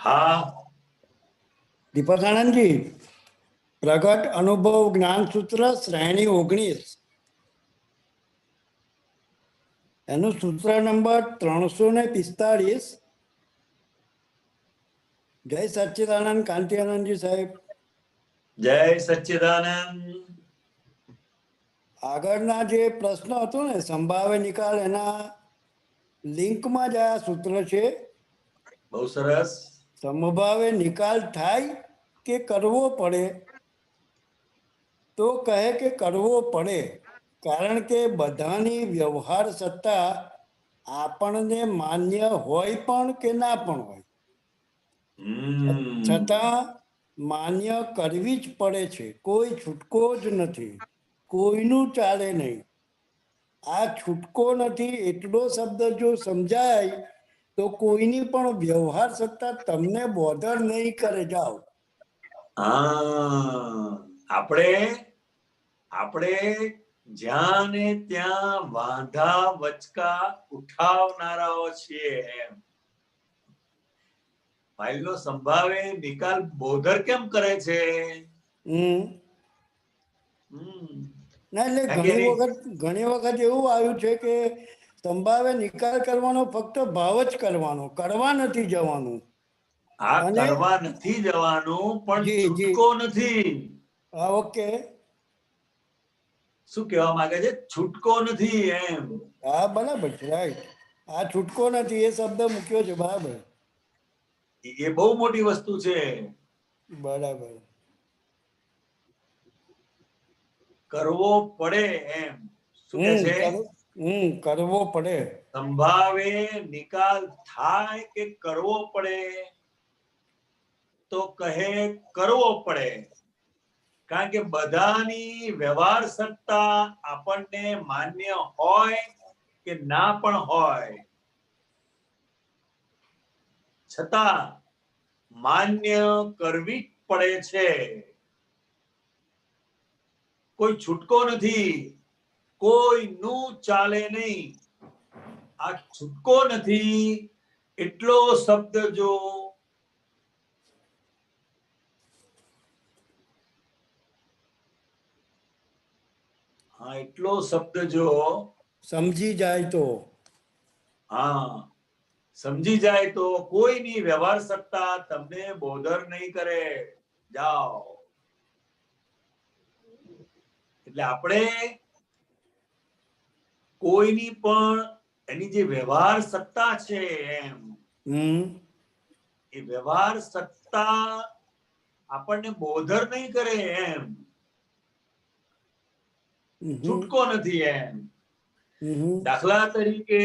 Speaker 1: હા.
Speaker 9: દીપક આનંદજી, પ્રગટ અનુભવ જ્ઞાન સૂત્ર શ્રેણી 19, એનું સૂત્ર નંબર 345. જય સચ્ચિદાનંદ કાંતિ આનંદજી સાહેબ.
Speaker 1: જય સચ્ચિદાનંદ.
Speaker 9: આગળના જે પ્રશ્ન હતો ને સંભાવ્ય નિકાલ, એના લિંકમાં જ આ સૂત્ર છે.
Speaker 1: બહુ સરસ.
Speaker 9: સંભાવ્ય નિકાલ થાય કે કરવો પડે, તો કહે કે કરવો પડે, કારણ કે બધાની વ્યવહાર સત્તા આપણને માન્ય હોય પણ કે ના પણ હોય, છતાં માન્ય કરવી જ પડે છે. કોઈ છૂટકો જ નથી, કોઈનું ચાલે નહીં. આ છૂટકો નથી એટલો શબ્દ જો સમજાય તો કોઈની પણ વ્યવહાર સત્તા તમને બોધર નહીં કરે. જાઓ.
Speaker 1: આપણે જ્યાં ને ત્યાં વાંધા વચકા ઉઠાવનારાઓ છીએ એમ. ફાઇલનો સંભાવે નિકાલ બોધર કેમ કરે છે?
Speaker 9: ના, એટલે ઘણી વખત એવું આવ્યું છે કે સંભાવે નિકાલ કરવાનો ફક્ત ભાવ જ કરવાનો, કરવા નથી જવાનું.
Speaker 1: હા, કરવા નથી જવાનું, પણ છૂટકો નથી.
Speaker 9: હા, ઓકે.
Speaker 1: શું કહેવા માંગે છે? છૂટકો નથી એમ.
Speaker 9: હા, બરાબર છે, રાઈટ. આ છૂટકો નથી એ શબ્દ મૂક્યો છે, બરાબર.
Speaker 1: એ બહુ મોટી વસ્તુ છે.
Speaker 9: બરાબર.
Speaker 1: કરવો પડે એમ. શું કે છે?
Speaker 9: કરવો પડે.
Speaker 1: સંભાવે નિકાલ થાય કે કરવો પડે, તો કહે કરવો પડે, કારણ કે બધાની વ્યવહાર સત્તા આપણને માન્ય હોય કે ના પણ હોય, છતાં માન્ય કરવી જ પડે છે. કોઈ છૂટકો નથી, કોઈનું ચાલે નહીં. આ છૂટકો નથી એટલો શબ્દ જો
Speaker 9: સમજી જાય તો,
Speaker 1: સમજી જાય તો કોઈની વ્યવહાર સત્તા તમને બોધર નહીં કરે. જાઓ. એટલે આપણે કોઈની પણ એની જે વ્યવહાર સત્તા છે એમ, એ વ્યવહાર સત્તા આપણને બોધર નહીં કરે એમ. છૂટકો નથી એમ. દાખલા તરીકે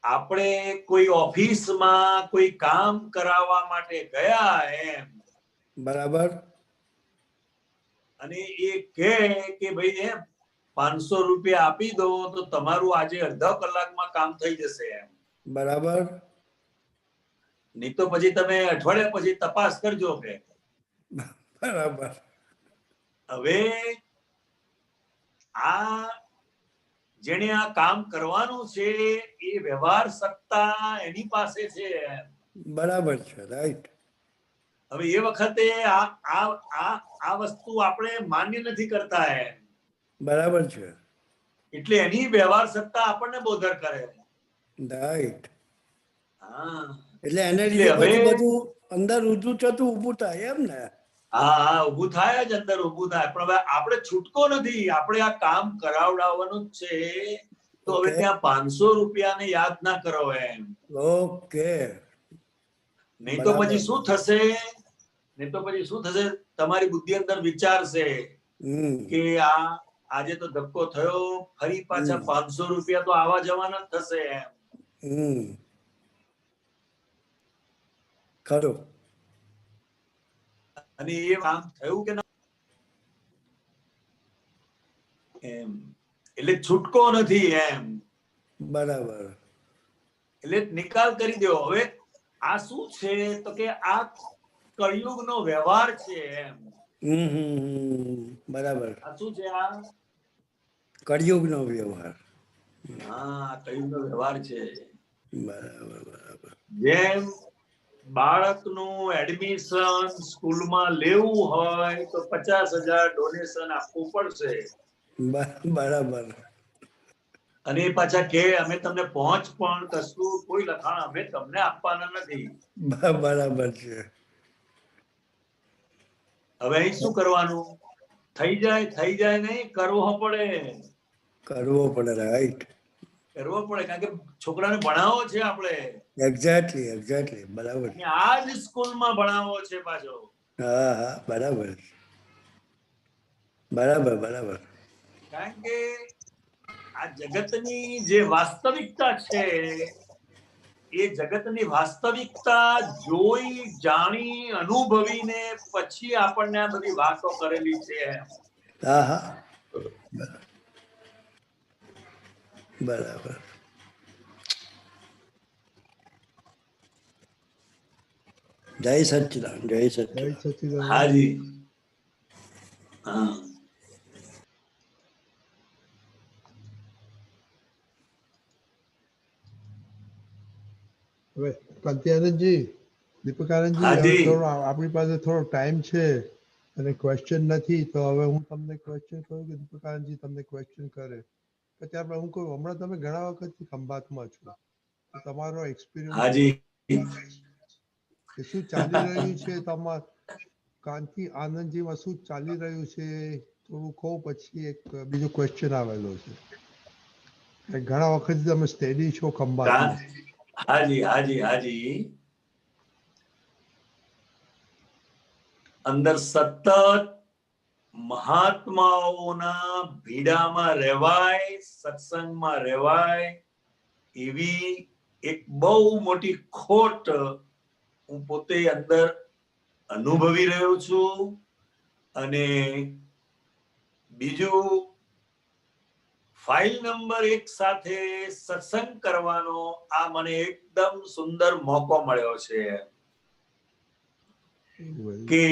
Speaker 1: આપણે કોઈ ઓફિસમાં કોઈ કામ કરાવવા માટે ગયા એમ,
Speaker 9: બરાબર,
Speaker 1: અને એ કહે કે ભાઈ એમ 500 રૂપિયા આપી દો તો તમારું આજે અડધા કલાકમાં કામ થઈ જશે એમ.
Speaker 9: બરાબર.
Speaker 1: નહીં તો પછી તમે અઠવાડિયા પછી તપાસ કરજો કે.
Speaker 9: બરાબર.
Speaker 1: હવે આ જેને આ કામ કરવાનું છે એ વ્યવહાર સત્તા એની પાસે છે.
Speaker 9: બરાબર છે, રાઈટ.
Speaker 1: હવે એ વખતે આ વસ્તુ આપણે માન્ય નથી કરતા એમ.
Speaker 9: બરાબર છે.
Speaker 1: એટલે એની વ્યવહાર સત્તા આપણને બોધર કરે.
Speaker 9: રાઈટ.
Speaker 1: હા,
Speaker 9: એટલે એને લીધે બધું અંદર ઊંધું ચતું ઊભું થાય એમ ને.
Speaker 1: હા, ઊભું થાય જ, અંદર ઊભું થાય. પણ હવે આપણે છૂટકો નથી, આપણે આ કામ કરાવડાવવાનું જ છે. તો હવે ત્યાં 500 રૂપિયાને યાદ ના કરો એમ.
Speaker 9: ઓકે.
Speaker 1: નહીં તો પછી શું થશે? તમારી બુદ્ધિ અંદર વિચારશે કે આ આજે તો ધક્કો થયો, ફરી પાછા 500 રૂપિયા તો આવા જવાના જ થશે એમ.
Speaker 9: ખરું.
Speaker 1: અને એ કામ થયું કે ના એમ, એટલે છૂટકો નથી એમ.
Speaker 9: બરાબર.
Speaker 1: એટલે નિકાલ કરી દેવો. હવે આ શું છે તો કે આ કળિયુગનો વ્યવહાર છે એમ.
Speaker 9: બરાબર.
Speaker 1: આ શું છે? આ
Speaker 9: કળિયુગનો વ્યવહાર.
Speaker 1: હા, કળિયુગનો વ્યવહાર છે.
Speaker 9: બરાબર બરાબર.
Speaker 1: જેમ બાળકનું એડમિશન સ્કૂલમાં લેવું હોય તો 50,000 ડોનેશન આપવું પડશે.
Speaker 9: બરાબર.
Speaker 1: અને એ પાછા કે અમે તમને પહોંચ પણ કશું કોઈ લખાણ અમે તમને આપવાના નથી.
Speaker 9: બરાબર છે.
Speaker 1: હવે અહીં શું કરવાનું? થઈ જાય નહીં, કરવો પડે.
Speaker 9: કરવો પડે. રાઈટ.
Speaker 1: કરવો પડે, કારણ કે છોકરાને ભણાવો છે આપણે.
Speaker 9: એક્ઝેક્ટલી. બરાબર.
Speaker 1: આ જ સ્કૂલમાં ભણાવો છે પાછો.
Speaker 9: હા, બરાબર. બરાબર.
Speaker 1: કારણ કે આ જગતની જે વાસ્તવિકતા છે એ જગતની વાસ્તવિકતા જોઈ જાણી અનુભવીને પછી આપણને આ બધી વાતો કરેલી છે.
Speaker 9: બરાબર. જય સચ્ચિદાનંદ.
Speaker 1: હાજી. હા.
Speaker 2: હવે કાંતિઆનંદજી, દીપકાનંદજી, આપણી પાસે થોડો ટાઈમ છે અને ક્વેશ્ચન નથી, તો હવે હું તમને ક્વેશ્ચન કરું કે દીપકાનંદજી તમને ક્વેશ્ચન કરે? પછી આપણે હું કહું, હમણાં તમે ઘણા વખતથી ખંભાતમાં છો, તો તમારો એક્સપિરિયન્સ કે શું ચાલી રહ્યું છે તમારા કાંતિ આનંદજીમાં, શું ચાલી રહ્યું છે થોડું કહો, પછી એક બીજો ક્વેશ્ચન આવેલો છે. ઘણા વખતથી તમે સ્ટેડી છો ખંભાતમાં.
Speaker 1: હાજી. અંદર સતત મહાત્માઓના ભીડામાં રહેવાય, સત્સંગમાં રહેવાય, એવી એક બહુ મોટી ખોટ હું પોતે અંદર અનુભવી રહ્યો છું. અને બીજું, ફાઇલ નંબર 1 સાથે સત્સંગ કરવાનો આ મને એકદમ સુંદર મોકો મળ્યો છે કે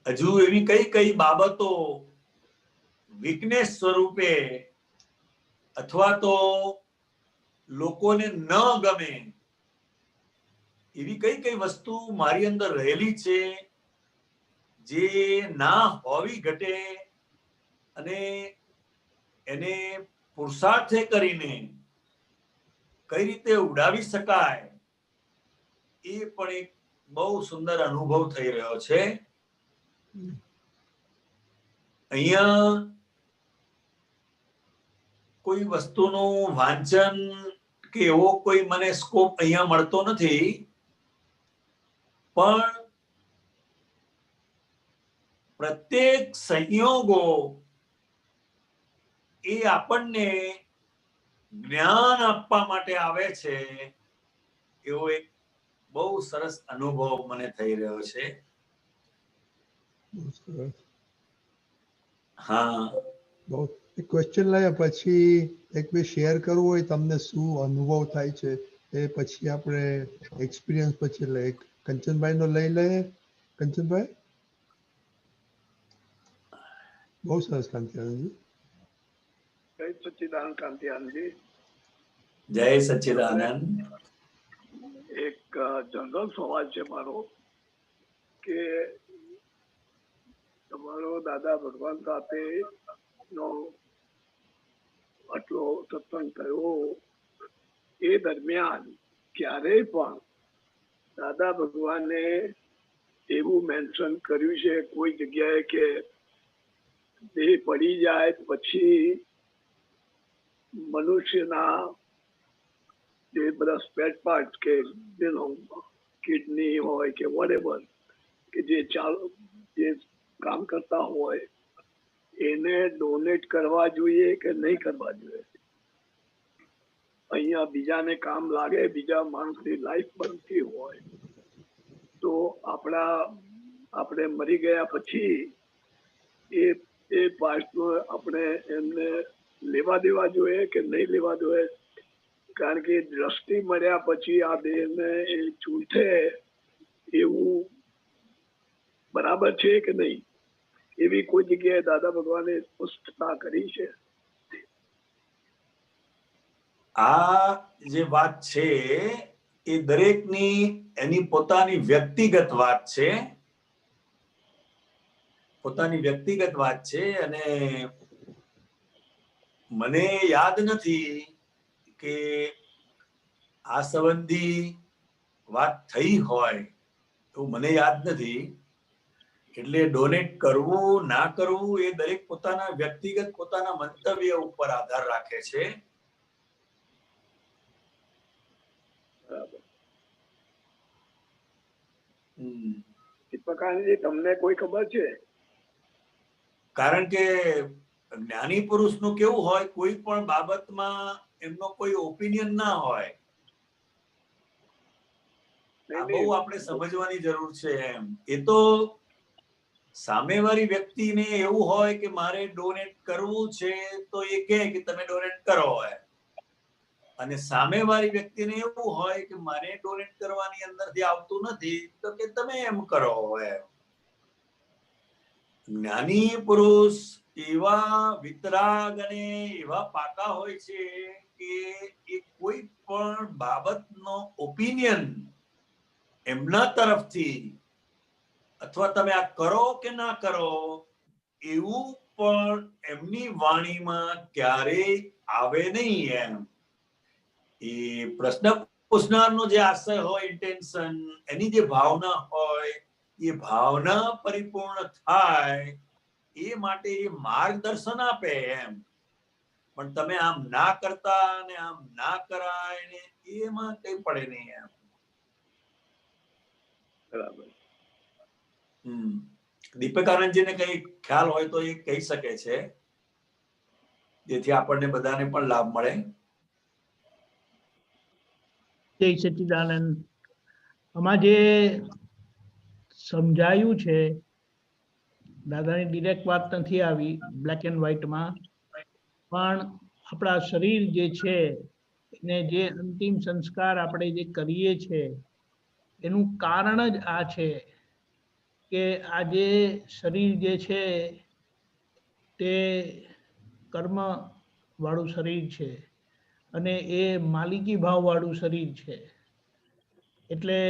Speaker 1: હજુ એવી કઈ બાબતો વીકનેસ સ્વરૂપે અથવા તો લોકોને ન ગમે એવી કઈ વસ્તુ મારી અંદર રહેલી છે જે ના હોવી ઘટે, અને એને પુરુષાર્થે કરીને કઈ રીતે ઉડાવી શકાય એ પણ એક બહુ સુંદર અનુભવ થઈ રહ્યો છે. અહીંયા કોઈ વસ્તુનું વાંચન કે એવો કોઈ મને સ્કોપ અહીંયા મળતો નથી, પણ પ્રત્યેક સંયોગો એ આપણને જ્ઞાન આપવા માટે આવે છે એવો એક બહુ સરસ અનુભવ મને થઈ રહ્યો છે. હા,
Speaker 2: બહુ એક ક્વેશ્ચન લાયા પછી એક બે શેર કરવું હોય તમને શું અનુભવ થાય છે એ પછી આપણે એક્સપિરિયન્સ પછી લે. કંચનભાઈ નો લઈ લઈએ. કંચનભાઈ, બહુ સરસ. કાંતિઆનંદજી,
Speaker 11: જય સચ્ચિદાનંદ. કાંતિઆનંદજી,
Speaker 1: જય સચ્ચિદાનંદ.
Speaker 11: એક જનરલ સવાલ છે મારો કે તમારો દાદા ભગવાન સાથે નો આટલો સત્સંગ થયો એ દરમિયાન ક્યારેય પણ દાદા ભગવાને એવું મેન્શન કર્યું છે કોઈ જગ્યાએ કે દેહ પડી જાય પછી મનુષ્યના જે બધા સ્પેર પાર્ટ કે કિડની હોય કે વોટેવર કે જે કામ કરતા હોય એને ડોનેટ કરવા જોઈએ કે નહીં કરવા જોઈએ? અહીંયા બીજાને કામ લાગે, બીજા માણસની લાઈફ બનતી હોય તો આપણે મરી ગયા પછી એ પાર્ટનો આપણે એમને લેવા દેવા જોઈએ કે નહીં લેવા જોઈએ? કારણ કે દ્રષ્ટિ મળ્યા પછી આ દેહને એ ચૂંટે એવું બરાબર છે કે નહીં? એવી કોઈ જગ્યાએ દાદા ભગવાને સ્પષ્ટતા કરી છે?
Speaker 1: આ જે વાત છે એ દરેકની એની પોતાની વ્યક્તિગત વાત છે, પોતાની વ્યક્તિગત વાત છે. અને મને યાદ નથી કે આ સંબંધી વાત થઈ હોય, એવું મને યાદ નથી. એટલે ડોનેટ કરવું ના કરવું એ દરેક પોતાના વ્યક્તિગત પોતાના મંતવ્ય ઉપર આધાર રાખે છે.
Speaker 11: દીપકાનંદજી, તમને કોઈ ખબર છે?
Speaker 1: કારણ કે જ્ઞાની પુરુષનું કેવું હોય, કોઈ પણ બાબતમાં એમનો કોઈ ઓપિનિયન ના હોય. આ બહુ આપણે સમજવાની જરૂર છે. એમ એ તો સામેવાળી વ્યક્તિને એવું હોય કે મારે ડોનેટ કરવું છે તો એ કહે કે તમે ડોનેટ કરો હોય, અને સામેવાળી વ્યક્તિને એવું હોય કે મારે ડોનેટ કરવાની અંદરથી આવતું નથી તો કે તમે એમ કરો હોય. જ્ઞાની પુરુષ એવા વિતરાગ અને એવા પાકા હોય છે કે એ કોઈ પણ બાબતનો ઓપિનિયન એમના તરફથી અથવા તમે આ કરો કે ના કરો એવું પણ એમની વાણીમાં ક્યારેય આવે નહીં. એમ એ પ્રશ્ન પૂછનારનો જે આશય હોય, ઇન્ટેન્શન, એની જે ભાવના હોય, એ ભાવના પરિપૂર્ણ થાય એ માટે એ માર્ગદર્શન આપે. એમ પણ તમે આમ ના કરતા ને આમ ના કરાય ને એમાં કઈ પડે નહીં. એમ
Speaker 11: બરાબર.
Speaker 1: દીપકાનંદજીને કઈ ખ્યાલ હોય તો એ કહી શકે છે, જેથી આપણને બધાને પણ લાભ મળે.
Speaker 12: જય સચ્ચિદાનંદ. આમાં જે સમજાયું છે, દાદાની ડિરેક્ટ વાત નથી આવી બ્લેક એન્ડ વ્હાઈટમાં, પણ આપણા શરીર જે છે એને જે અંતિમ સંસ્કાર આપણે જે કરીએ છીએ એનું કારણ જ આ છે કે આ જે શરીર જે છે તે કર્મ વાળું શરીર છે અને એ માલિકી ભાવ વાળું શરીર છે. એટલે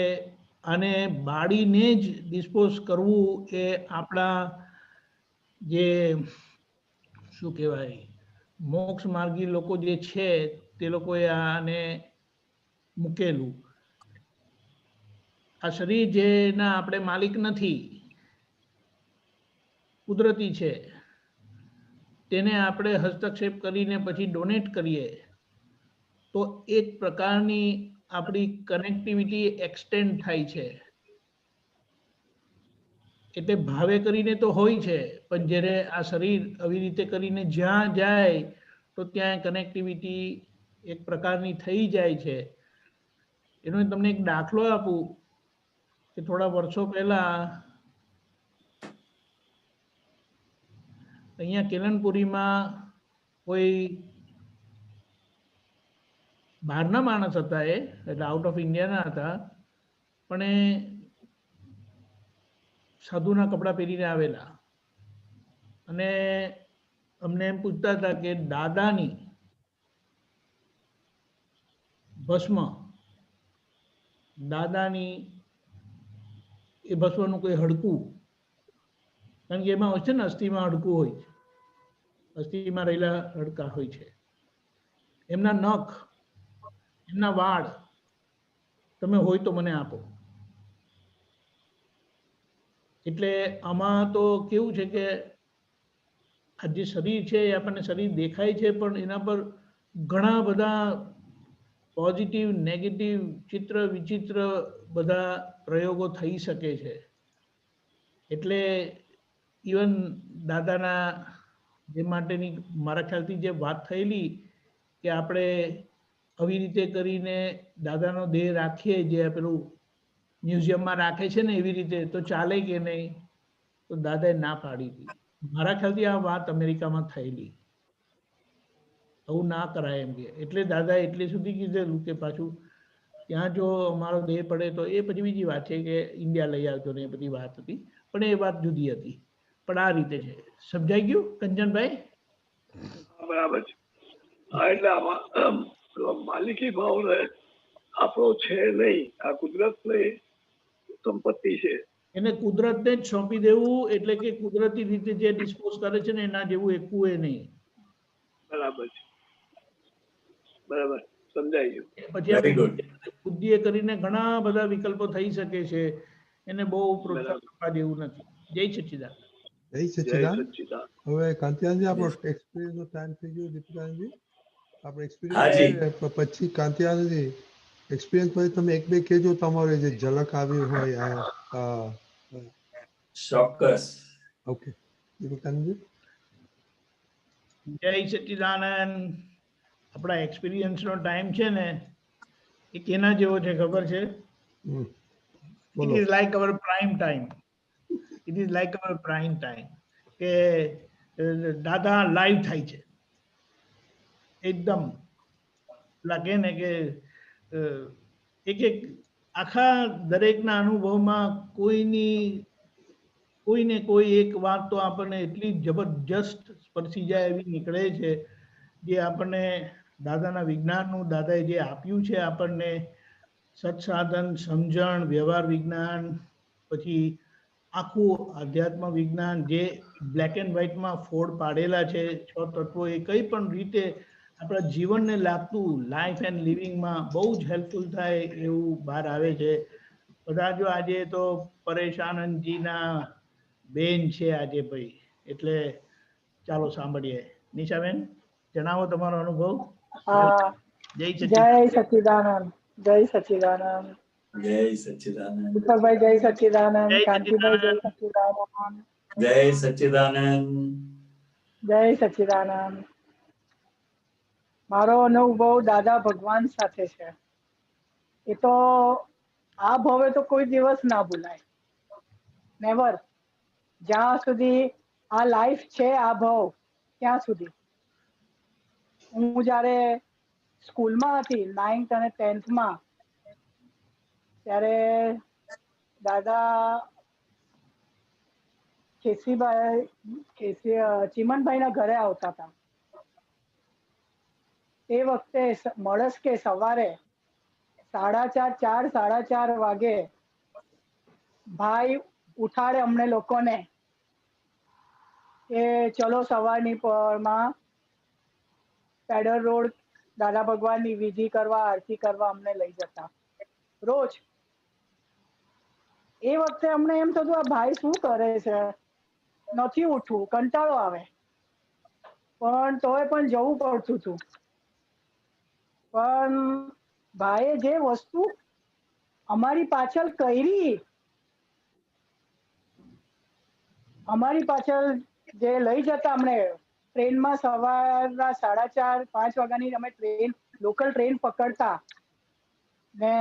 Speaker 12: આને બાળીને જ ડિસ્પોઝ કરવું એ આપણા જે શું કહેવાય મોક્ષ માર્ગી લોકો જે છે તે લોકોએ આને મૂકેલું. આ શરીર જેના આપણે માલિક નથી, કુદરતી છે, તેને આપણે હસ્તક્ષેપ કરીને પછી ડોનેટ કરીએ તો એક પ્રકારની આપણી કનેક્ટિવિટી એક્સટેન્ડ થાય છે. એટલે ભાવે કરીને તો હોય છે, પણ જ્યારે આ શરીર આવી રીતે કરીને જ્યાં જાય તો ત્યાં કનેક્ટિવિટી એક પ્રકારની થઈ જાય છે. એનો તમને એક દાખલો આપું કે થોડા વર્ષો પહેલા અહીંયા કેલનપુરીમાં કોઈ બહારના માણસ હતા, એટલે આઉટ ઓફ ઇન્ડિયાના હતા, પણ એ સાધુના કપડાં પહેરીને આવેલા અને અમને એમ પૂછતા હતા કે દાદાની ભસ્મ, દાદાની એ ભસ્મનું કોઈ હડકું, કારણ કે એમાં હોય છે ને અસ્થિમાં હડકું હોય છે, અસ્થિમાં રહેલા હડકા હોય છે, એમના નખ, એમના વાળ તમે હોય તો મને આપો. એટલે આમાં તો કેવું છે કે આ જે શરીર છે એ આપણને શરીર દેખાય છે, પણ એના પર ઘણા બધા પોઝિટિવ નેગેટિવ ચિત્ર વિચિત્ર બધા પ્રયોગો થઈ શકે છે. એટલે ઇવન દાદાના જે માટેની મારા ખ્યાલથી જે વાત થયેલી કે આપણે આવી રીતે કરીને દાદાનો દેહ રાખીએ, જે પેલું મ્યુઝિયમમાં રાખે છે ને એવી રીતે, તો ચાલે કે નહીં? તો દાદાએ ના પાડી હતી. મારા ખ્યાલથી આ વાત અમેરિકામાં થયેલી. આવું ના કરાય એમ કે, એટલે દાદાએ એટલે સુધી કીધેલું કે પાછું ત્યાં જો અમારો દેહ પડે તો એ પછી બીજી વાત છે કે ઇન્ડિયા લઈ આવજો ને એ બધી વાત હતી, પણ એ વાત જુદી હતી. પણ આ રીતે છે. સમજાઈ ગયું કંચનભાઈ?
Speaker 11: બરાબર છે. હા, એટલે આમાં માલિકી ભાવ આપણો છે નહીં, આ કુદરતની સંપત્તિ છે.
Speaker 12: એને કુદરતને જ સોંપી દેવું, એટલે કે કુદરતી રીતે જે ડિસ્પોઝ કરે છે ને એના જેવું એકવું એ નહીં.
Speaker 11: બરાબર છે, બરાબર સમજાઈ ગયું.
Speaker 12: પછી બુદ્ધિએ કરીને ઘણા બધા વિકલ્પો થઈ શકે છે, એને બહુ પ્રોત્સાહન આપવા જેવું નથી. જય સચ્ચિદાનંદ.
Speaker 2: જય સચ્ચિદાનંદ. હવે કાંતિયાનજી, આપણો એક્સપિરિયન્સ નો ટાઈમ થઈ ગયો. દીપિકાનજી, આપણો એક્સપિરિયન્સ પછી કાંતિયાનજી એક્સપિરિયન્સ પછી તમે એક બે કહેજો તમારે જે ઝલક આવી હોય.
Speaker 1: ચોક્કસ.
Speaker 2: ઓકે દીપિકાનજી.
Speaker 12: જય સચ્ચિદાનંદ. આપણા એક્સપિરિયન્સ નો ટાઈમ છે ને એ કેના જેવો છે ખબર છે? It is like our prime time. It is like our prime time કે દાદા લાઈવ થાય છે એકદમ. લાગે ને કે એક એક આખા દરેકના અનુભવમાં કોઈને કોઈ એક વાત તો આપણને એટલી જબરજસ્ત સ્પર્શી જાય એવી નીકળે છે, જે આપણને દાદાના વિજ્ઞાનનું, દાદાએ જે આપ્યું છે આપણને સત્સાધન, સમજણ, વ્યવહાર વિજ્ઞાન, પછી આખું આધ્યાત્મ વિજ્ઞાન જે બ્લેક એન્ડ વ્હાઇટમાં ફોડ પાડેલા છે 6 તત્વો, એ કઈ પણ રીતે આપણા જીવનને લાગતું લાઈફ એન્ડ લિવિંગમાં બહુ જ હેલ્પફુલ થાય એવું બહાર આવે છે. બધા જો આજે તો પરેશાનંદજીના બેન છે આજે ભાઈ, એટલે ચાલો સાંભળીએ. નિશાબેન, જણાવો તમારો અનુભવ.
Speaker 13: જય સચ્ચિદાનંદ. જય સચ્ચિદાનંદ.
Speaker 1: જય સચ્ચિદાનંદ.
Speaker 13: દીપકભાઈ જય સચ્ચિદાનંદ. કાંતિભાઈ જય સચ્ચિદાનંદ.
Speaker 1: જય સચ્ચિદાનંદ.
Speaker 13: જય સચ્ચિદાનંદ. મારો અનુભવ દાદા ભગવાન સાથે છે. એ તો આ ભવે તો કોઈ દિવસ ના ભૂલાય. નેવર. જ્યાં સુધી આ લાઈફ છે, આ ભવ, ત્યાં સુધી. હું જયારે સ્કૂલમાં હતી 9th અને 10th માં, ત્યારે દાદા ચીમનભાઈ ના ઘરે આવતા હતા. એ વખતે મળસ કે સવારે 4:30 વાગે ભાઈ ઉઠાડે અમને લોકોને કે ચલો સવારની પરમાં પેડર રોડ દાદા ભગવાનની વિધિ કરવા, આરતી કરવા અમને લઈ જતા રોજ. એ વખતે અમને એમ થતું આ ભાઈ શું કરે છે, નથી ઉઠવું, કંટાળો આવે, પણ તોય પણ જવું પડતું હતું. પણ ભાઈએ જે વસ્તુ અમારી પાછળ કરી, અમારી પાછળ જે લઈ જતા અમને ટ્રેનમાં, સવારના 4:30-5 વાગ્યાની અમે ટ્રેન, લોકલ ટ્રેન પકડતા ને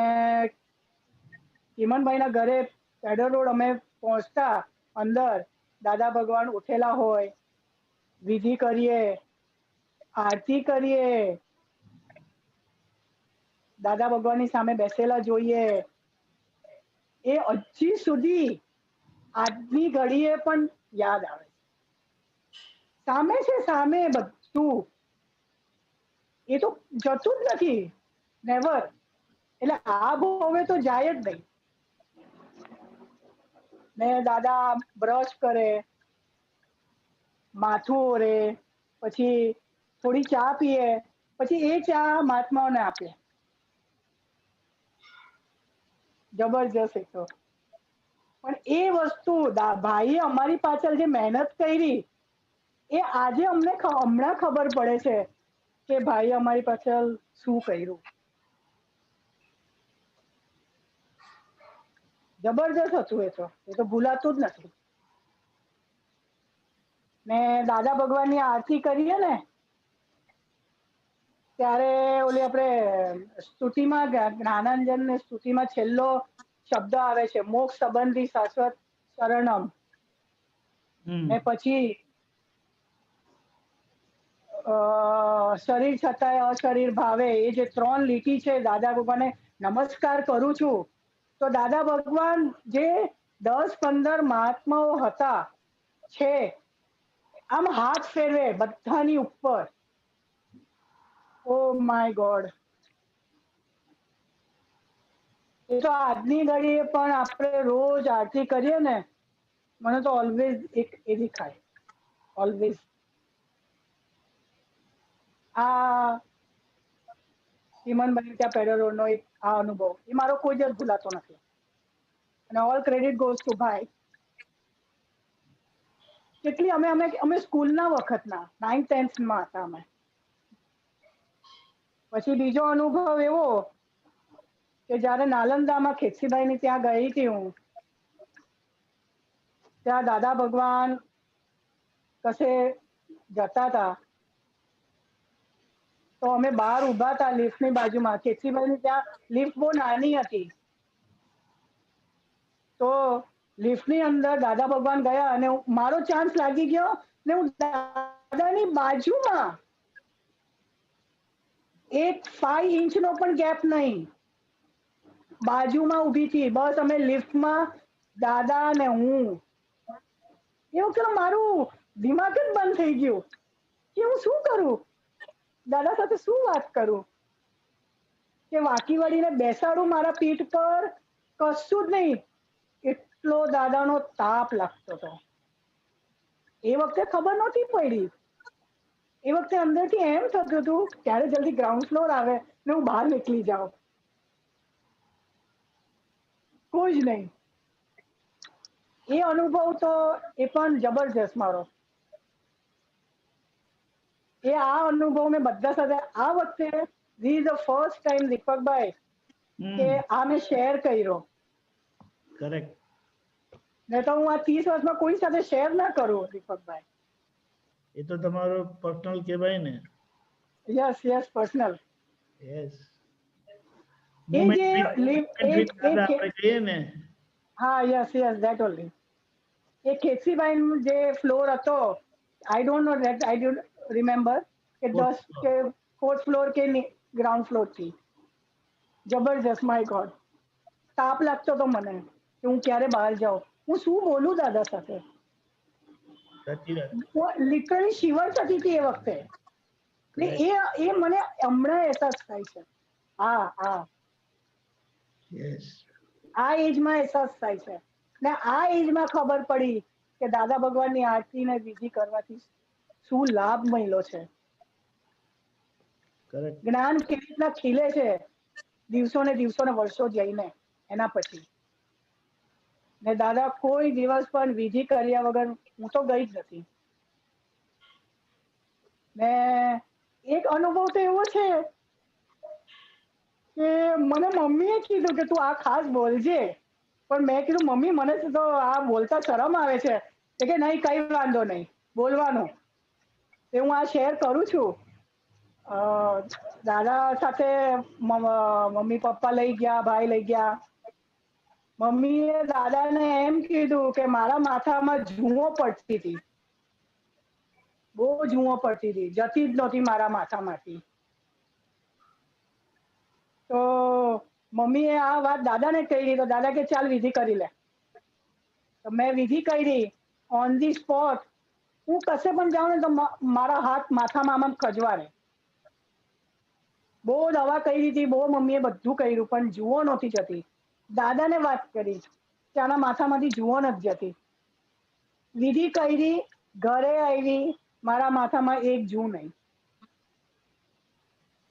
Speaker 13: ચીમનભાઈના ઘરે પેડર રોડ અમે પહોંચતા. અંદર દાદા ભગવાન ઉઠેલા હોય, વિધિ કરીએ, આરતી કરીએ, દાદા ભગવાનની સામે બેસેલા જોઈએ. એ હજી સુધી આજની ઘડીએ પણ યાદ આવે. સામે છે, સામે બધું. એ તો જતું જ નથી, નેવર. એટલે આ ભવે તો જાય જ નહીં. ને દાદા બ્રશ કરે, માથું ઓરે, પછી થોડી ચા પીએ, પછી એ ચા મહાત્માઓને આપે. જબરજસ્ત. એ તો પણ એ વસ્તુ ભાઈએ અમારી પાછળ જે મહેનત કરી, એ આજે અમને હમણાં ખબર પડે છે કે ભાઈએ અમારી પાછળ શું કર્યું. જબરજસ્ત હતું. એ તો ભૂલાતું જ નથી. ને દાદા ભગવાનની આરતી કરીએ ને ત્યારે ઓલી આપણે સ્તુતિમાં જ્ઞાનાંજન ને સ્તુતિમાં છેલ્લો શબ્દ આવે છે મોક્ષ સંબંધી શાશ્વત શરણમ ને પછી શરીર છતાંય અશરીર ભાવે એ જે 3 લીટી છે દાદા ભગવાને નમસ્કાર કરું છું તો દાદા ભગવાન જે 10-15 મહાત્માઓ હતા છે આમ હાથ ફેરવે બધાની ઉપર. ઓ માય ગોડ, એ તો આજની ઘડીએ પણ આપણે રોજ આરતી કરીએ ને મને તો ઓલવેઝ એક એ દેખાય ઓલવેઝ આ હિમનભાઈ ત્યાં પેરેરોનો એક આ અનુભવ એ મારો કોઈ દિવસ ભૂલાતો નથી અને ઓલ ક્રેડિટ ગોઝ ટુ ભાઈ. કેટલી અમે સ્કૂલના વખતના 9th-10th માં હતા અમે. પછી બીજો અનુભવ એવો કે જયારે નાલંદામાં ખેતસીભાઈની ત્યાં ગઈ હતી હું, ત્યાં દાદા ભગવાન કશે જતા હતા તો અમે બહાર ઉભા હતા લિફ્ટની બાજુમાં. ખેતસીભાઈની ત્યાં લિફ્ટ બહુ નાની હતી તો લિફ્ટની અંદર દાદા ભગવાન ગયા અને મારો ચાન્સ લાગી ગયો ને હું દાદાની બાજુમાં 5 ઇંચનો પણ ગેપ નહીં બાજુમાં ઊભી હતી. બસ અમે લિફ્ટમાં દાદા ને હું. એવું કે મારું દિમાગ જ બંધ થઈ ગયું કે હું શું કરું, દાદા સાથે શું વાત કરું, કે વાકી વળીને બેસાડું મારા પીઠ પર, કશું જ નહીં. એટલો દાદાનો તાપ લાગતો હતો. એ વખતે ખબર નહોતી પડી. એ વખતે અંદરથી એમ થતું હતું ત્યારે જલ્દી ગ્રાઉન્ડ ફ્લોર આવે ને હું બહાર નીકળી જાઉં. કોઈ જ નહીં. એ અનુભવ તો એ પણ જબરજસ્ત મારો. એ આ અનુભવ મેં બધા સાથે આ વખતે this is the first time Deepakbhai કે આ મેં શેર કર્યો.
Speaker 12: કરેક્ટ.
Speaker 13: ને તો હું આ 30 વર્ષમાં કોઈ સાથે શેર ના કરું દીપકભાઈ.
Speaker 12: એ તો તમારો પર્સનલ કહેવાય ને.
Speaker 13: Yes yes personal.
Speaker 12: યસ.
Speaker 13: એ જે
Speaker 12: આપણે કહીએ ને.
Speaker 13: હા યસ યસ ધેટ ઓનલી. એ ખેતસીભાઈ જે ફ્લોર હતો I don't know that I don't remember કે 10 કે 4th ફ્લોર કે ગ્રાઉન્ડ ફ્લોર થી. જબરજસ્ત માય ગોડ. તાપ લાગતો તો મને કે હું ક્યારે બહાર જાઉં, હું શું બોલું દાદા સાથે. લિટરલી શિવર થતી હતી એ વખતે. એ મને હમણાં અહેસાસ થાય છે. આ એજમાં અહેસાસ થાય છે ને આ એજમાં ખબર પડી કે દાદા ભગવાનની આરતી ને વિધિ કરવાથી શું લાભ મળ્યો છે. જ્ઞાન કેવી રીતના ખીલે છે દિવસો ને વર્ષો જઈને એના પછી. ને દાદા કોઈ દિવસ પણ વિધિ કર્યા વગર હું તો ગઈ જ નથી. ને એક અનુભવ તો એવો છે કે મને મમ્મીએ કીધું કે તું આ ખાસ બોલજે, પણ મેં કીધું મમ્મી મને તો આ બોલતા શરમ આવે છે. કે નહીં કઈ વાંધો નહીં બોલવાનું. એ હું આ શેર કરું છું. દાદા સાથે મમ્મી પપ્પા લઈ ગયા, ભાઈ લઈ ગયા. મમ્મીએ દાદાને એમ કીધું કે મારા માથામાં જુઓ પડતી હતી, બહુ જુઓ પડતી હતી, જતી જ નહોતી મારા માથામાંથી. તો મમ્મીએ આ વાત દાદાને કહી તો દાદા કે ચાલ વિધિ કરી લે. તો મેં વિધિ કરી ઓન ધી સ્પોટ. હું કશે પણ જાઉં ને તો મારા હાથ માથામાં આમ ખજવારે. બહુ દવા કરી હતી, બહુ મમ્મીએ બધું કર્યું પણ જુઓ નહોતી જતી. દાદાને વાત કરી કે આના માથામાંથી જુઓ નથી જતી. વિધિ કરી, ઘરે આવી, મારા માથામાં એક જૂ નહીં.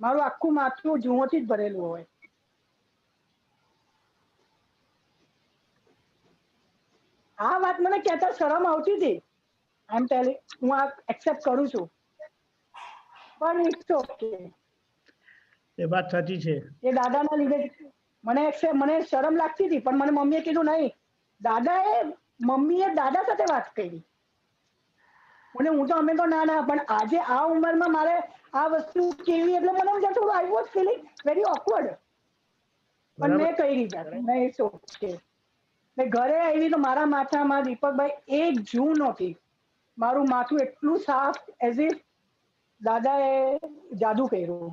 Speaker 13: મારું આખું માથું જુઓથી જ ભરેલું હોય. આ વાત મને કહેતા શરમ આવતી હતી. આઈ એમ ટેલિંગ, હું આ એક્સેપ્ટ કરું છું પણ ઇટ્સ ઓકે.
Speaker 12: એ વાત સાચી છે.
Speaker 13: એ દાદાના લીધે મને શરમ લાગતી હતી પણ મને મમ્મીએ કીધું નહીં. મમ્મીએ દાદા સાથે વાત કરી હું તો અમે તો ના પણ આજે આ ઉંમરમાં મારે આ વસ્તુ કેવી એટલે મને થોડું I was feeling very awkward. પણ મેં કરી જાત મેં સોચે ઘરે આવી તો મારા માથામાં દીપકભાઈ એક જૂ નહોતી. મારું માથું એટલું સાફ એઝ ઇફ દાદાએ જાદુ કર્યું.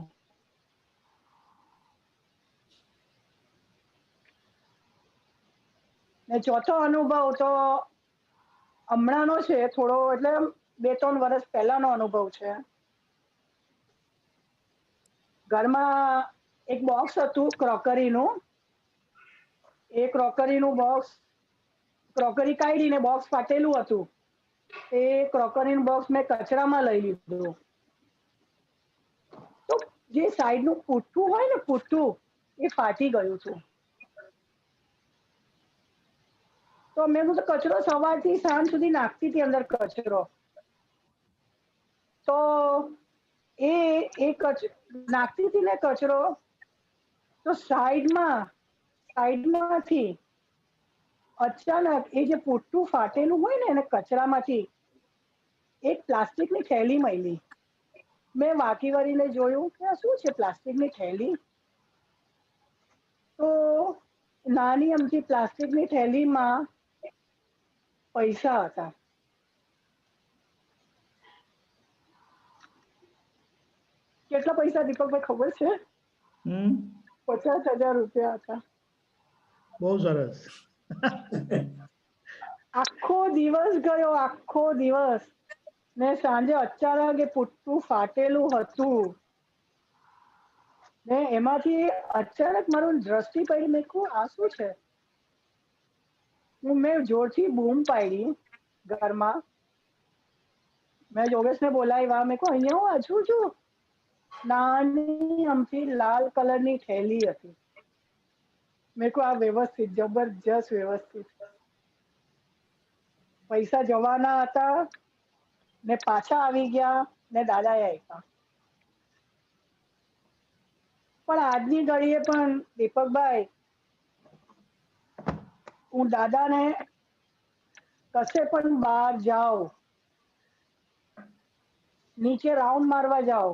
Speaker 13: ને ચોથો અનુભવ તો હમણાંનો છે, થોડો એટલે 2-3 વર્ષ પહેલાનો અનુભવ છે. ઘરમાં એક બોક્સ હતું ક્રોકરીનું. એ ક્રોકરીનું બોક્સ ક્રોકરી કાઢીને બોક્સ ફાટેલું હતું. એ ક્રોકરીનું બોક્સ મેં કચરામાં લઈ લીધું. તો જે સાઈડનું પુઠ્ઠું હોય ને પુઠ્ઠું એ ફાટી ગયું હતું. તો મેં હું તો કચરો સવારથી સાંજ સુધી નાખતી હતી અંદર કચરો. તો એ નાખતી હતી ને કચરો તો સાઈડમાંથી અચાનક એ જે પુઠ્ઠું ફાટેલું હોય ને એને કચરામાંથી એક પ્લાસ્ટિકની થેલી મળી. મેં વાકી વળીને જોયું કે આ શું છે પ્લાસ્ટિકની થેલી. તો નાની અમથી પ્લાસ્ટિકની થેલીમાં પૈસા હતા. કેટલા પૈસા દીપકભાઈ ખબર છે? 50,000 રૂપિયા હતા.
Speaker 12: બહુ સરસ.
Speaker 13: આખો દિવસ ગયો, આખો દિવસ. ને સાંજે અચાનક એ પુઠ્ઠું ફાટેલું હતું ને એમાંથી અચાનક મારું દ્રષ્ટિ પડી. મેં કહ્યું આ શું છે? મેં જોરથી બૂમ પાડી ઘરમાં. મેં યોગેશને બોલાવ્યા. મેં કહ્યું અહીંયા હું હજુ છું. નાની અમથી લાલ કલરની થેલી હતી. મેં કહ્યું આ વ્યવસ્થિત, જબરજસ્ત વ્યવસ્થિત. પૈસા જવાના હતા ને પાછા આવી ગયા ને દાદાએ આપ્યા. પણ આજની ઘડીએ પણ દીપકભાઈ હું દાદાને કશે પણ બહાર જાઉં, નીચે રાઉન્ડ મારવા જાઓ,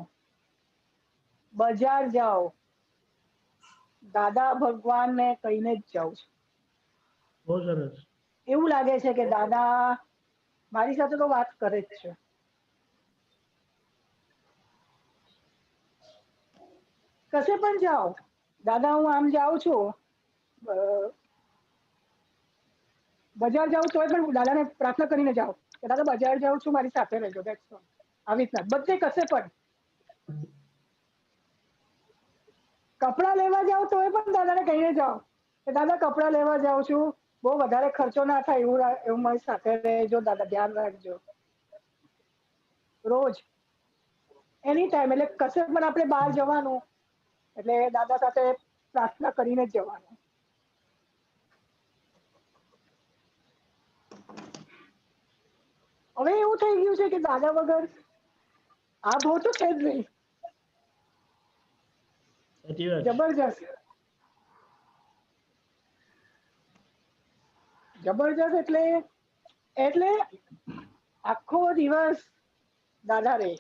Speaker 13: બજાર જાઓ, દાદા ભગવાનને કહીને જ જાઉં છું.
Speaker 12: બહુ સરસ.
Speaker 13: એવું લાગે છે કે દાદા મારી સાથે તો વાત કરે જ છે. કશે પણ જાઓ, દાદા હું આમ જાઉં છું, બજાર જાઉં તોય પણ દાદાને પ્રાર્થના કરીને જાઓ કે દાદા બજાર જાઉં છું, મારી સાથે રહેજો. આવી રીતના બધે કશે પણ. કપડા લેવા જાઓ તોય પણ દાદાને કહીને જાઓ કે દાદા કપડા લેવા જાઉં છું, બહુ વધારે ખર્ચો ના થાય એવું મારી સાથે રહેજો દાદા, ધ્યાન રાખજો. રોજ એની ટાઈમ એટલે કશે પણ આપણે બહાર જવાનું એટલે દાદા સાથે પ્રાર્થના કરીને જ જવાનું. હવે એવું થઈ ગયું છે કે દાદા વગર આ ભાવ તો છે જ નહીં. જબરજસ્ત એટલે આખો દિવસ દાદા રે,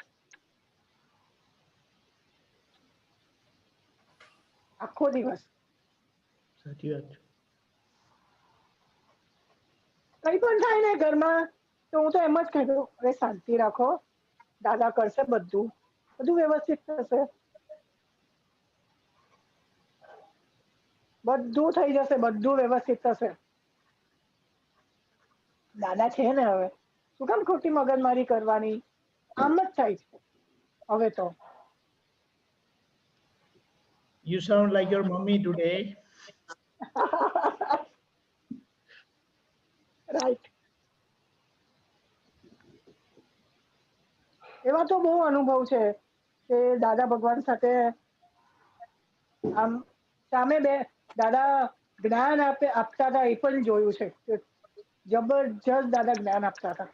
Speaker 13: આખો દિવસ.
Speaker 12: સાચી વાત છે.
Speaker 13: કઈ પણ થાય ને ઘરમાં તો હું તો એમ જ કહી દઉં, અરે શાંતિ રાખો, દાદા કરશે, બધું વ્યવસ્થિત થશે, બધું થઈ જશે, બધું વ્યવસ્થિત થશે. દાદા છે ને, હવે શું કામ ખોટી મગજમારી કરવાની? આમ જ થાય છે હવે તો.
Speaker 12: You sound like your mommy today.
Speaker 13: Right. એવા તો બહુ અનુભવ છે કે દાદા ભગવાન સાથે આમ સામે બે દાદા જ્ઞાન આપતા હતા એ પણ જોયું છે. જબરજસ્ત દાદા જ્ઞાન આપતા હતા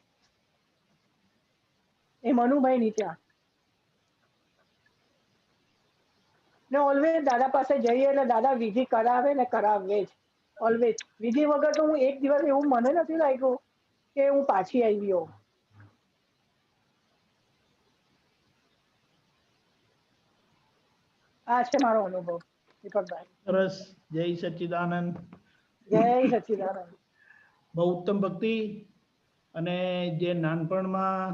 Speaker 13: એ મનુભાઈ ની ત્યાં. ને ઓલવેઝ દાદા પાસે જઈએ એટલે દાદા વિધિ કરાવે ને કરાવે જ. ઓલવેઝ વિધિ વગર તો હું એક દિવસ એવું મને નથી લાગ્યું કે હું પાછી આવી હોઉં. આ છે મારો અનુભવ દીપકભાઈ.
Speaker 12: સરસ. જય સચ્ચિદાનંદ.
Speaker 13: જય સચ્ચિદાનંદ.
Speaker 12: બહુ ઉત્તમ ભક્તિ. અને જે નાનપણમાં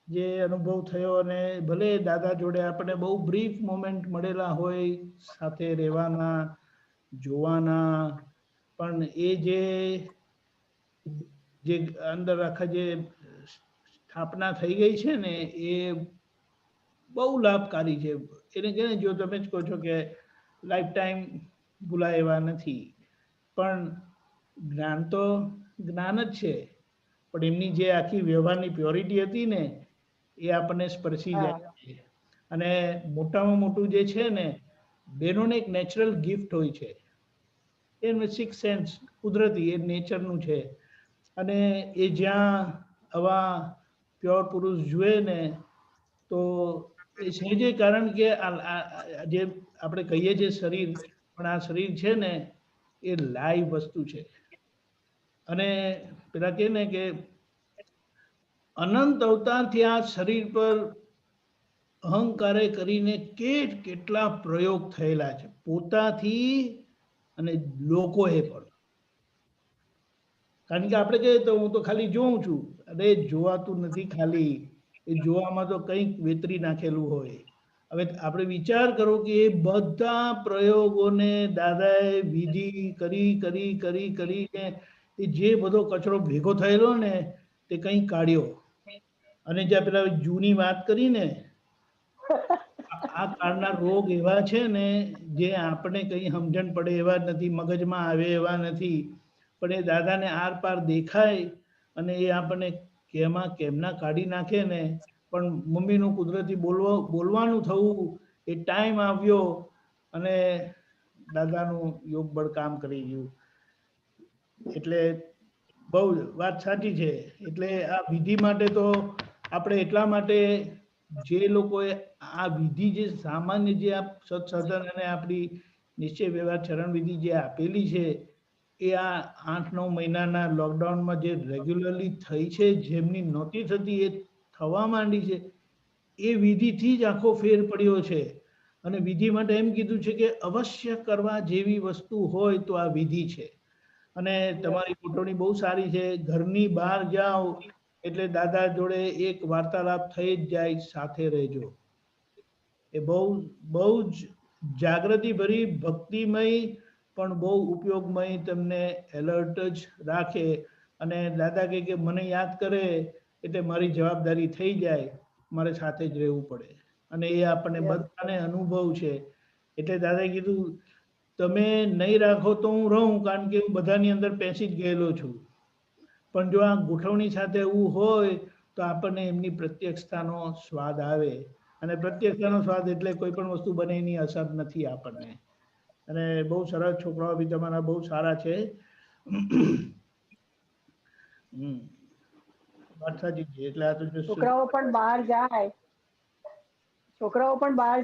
Speaker 12: જે અનુભવ થયો, અને ભલે દાદા જોડે આપણે બહુ બ્રીફ મોમેન્ટ મળેલા હોય, સાથે રહેવાના, જોવાના, પણ એ જે અંદર આખા જે સ્થાપના થઈ ગઈ છે ને, એ બહુ લાભકારી છે. એને કે જો તમે જ કહો છો કે લાઈફ ટાઈમ ભૂલાય એવા નથી, પણ જ્ઞાન તો જ્ઞાન જ છે, પણ એમની જે આખી વ્યવહારની પ્યોરિટી હતી ને, એ આપણને સ્પર્શી જાય છે. અને મોટામાં મોટું જે છે ને, બેનોને એક નેચરલ ગિફ્ટ હોય છે, એનું સિક્સ સેન્સ કુદરતી, એ નેચરનું છે. અને એ જ્યાં આવા પ્યોર પુરુષ જુએ ને, તો એ છે કારણ કે જે આપણે કહીએ છીએ શરીર, પણ આ શરીર છે ને એ લાઈવ વસ્તુ છે. અને પેલા કહે ને કે અનંત અવતારથી આ શરીર પર અહંકારે કરીને કેટલા પ્રયોગ થયેલા છે, પોતાથી અને લોકોએ પણ. કારણ કે આપણે કહીએ તો હું તો ખાલી જોઉં છું, અરે જોવાતું નથી ખાલી, એ જોવામાં તો કંઈક વેતરી નાખેલું હોય. હવે આપણે વિચાર કરો કે એ બધા પ્રયોગોને દાદાએ વિધિ કરીને એ જે બધો કચરો ભેગો થયેલો ને, તે કંઈ કાઢ્યો. અને જ્યાં પેલા જૂની વાત કરી ને, આ કાળના રોગ એવા છે ને, જે આપણે કંઈ સમજણ પડે એવા નથી, મગજમાં આવે એવા નથી, પણ એ દાદાને આર પાર દેખાય, અને એ આપણને કેમના કાઢી નાખે ને. પણ મમ્મીનું કુદરતી બોલવાનું થવું, એ ટાઈમ આવ્યો, અને દાદાનું યોગ બળ કામ કરી ગયું. એટલે બહુ વાત સાચી છે. એટલે આ વિધિ માટે તો આપણે એટલા માટે જે લોકોએ આ વિધિ જે સામાન્ય જે આ સત્સાધન અને આપણી નિશ્ચય વ્યવહાર ચરણ વિધિ જે આપેલી છે, એ આ 8-9 મહિનાના લોકડાઉનમાં જે રેગ્યુલરલી થઈ છે, જેમની નહોતી થતી એ થવા માંડી છે, એ વિધિથી જ આખો ફેર પડ્યો છે. અને વિધિ માટે એમ કીધું છે કે અવશ્ય કરવા જેવી વસ્તુ હોય તો આ વિધિ છે. અને તમારી ગોઠવણી બહુ સારી છે. ઘરની બહાર જાઓ એટલે દાદા જોડે એક વાર્તાલાપ થઈ જ જાય, સાથે રહેજો. એ બહુ જ જાગૃતિ ભરી, ભક્તિમય, પણ બહુ ઉપયોગમય, તમને એલર્ટ જ રાખે. અને દાદા કે મને યાદ કરે એટલે મારી જવાબદારી થઈ જાય, મારે સાથે જ રહેવું પડે. અને એ આપણને બધાને અનુભવ છે. એટલે દાદાએ કીધું તમે નહીં રાખો તો હું રહું, કારણ કે હું બધાની અંદર પેસી જ ગયેલો છું. પણ જો આ ગોઠવણી સાથે એવું હોય તો આપણને એમની પ્રત્યક્ષતાનો સ્વાદ આવે. અને પ્રત્યક્ષતાનો સ્વાદ એટલે કોઈ પણ વસ્તુ બને એની અસર નથી આપણને. અને બહુ સરસ, છોકરાઓ બી તમારા બહુ સારા છે. વાત સાચી છે. એટલે આ તો
Speaker 13: છોકરાઓ પણ બહાર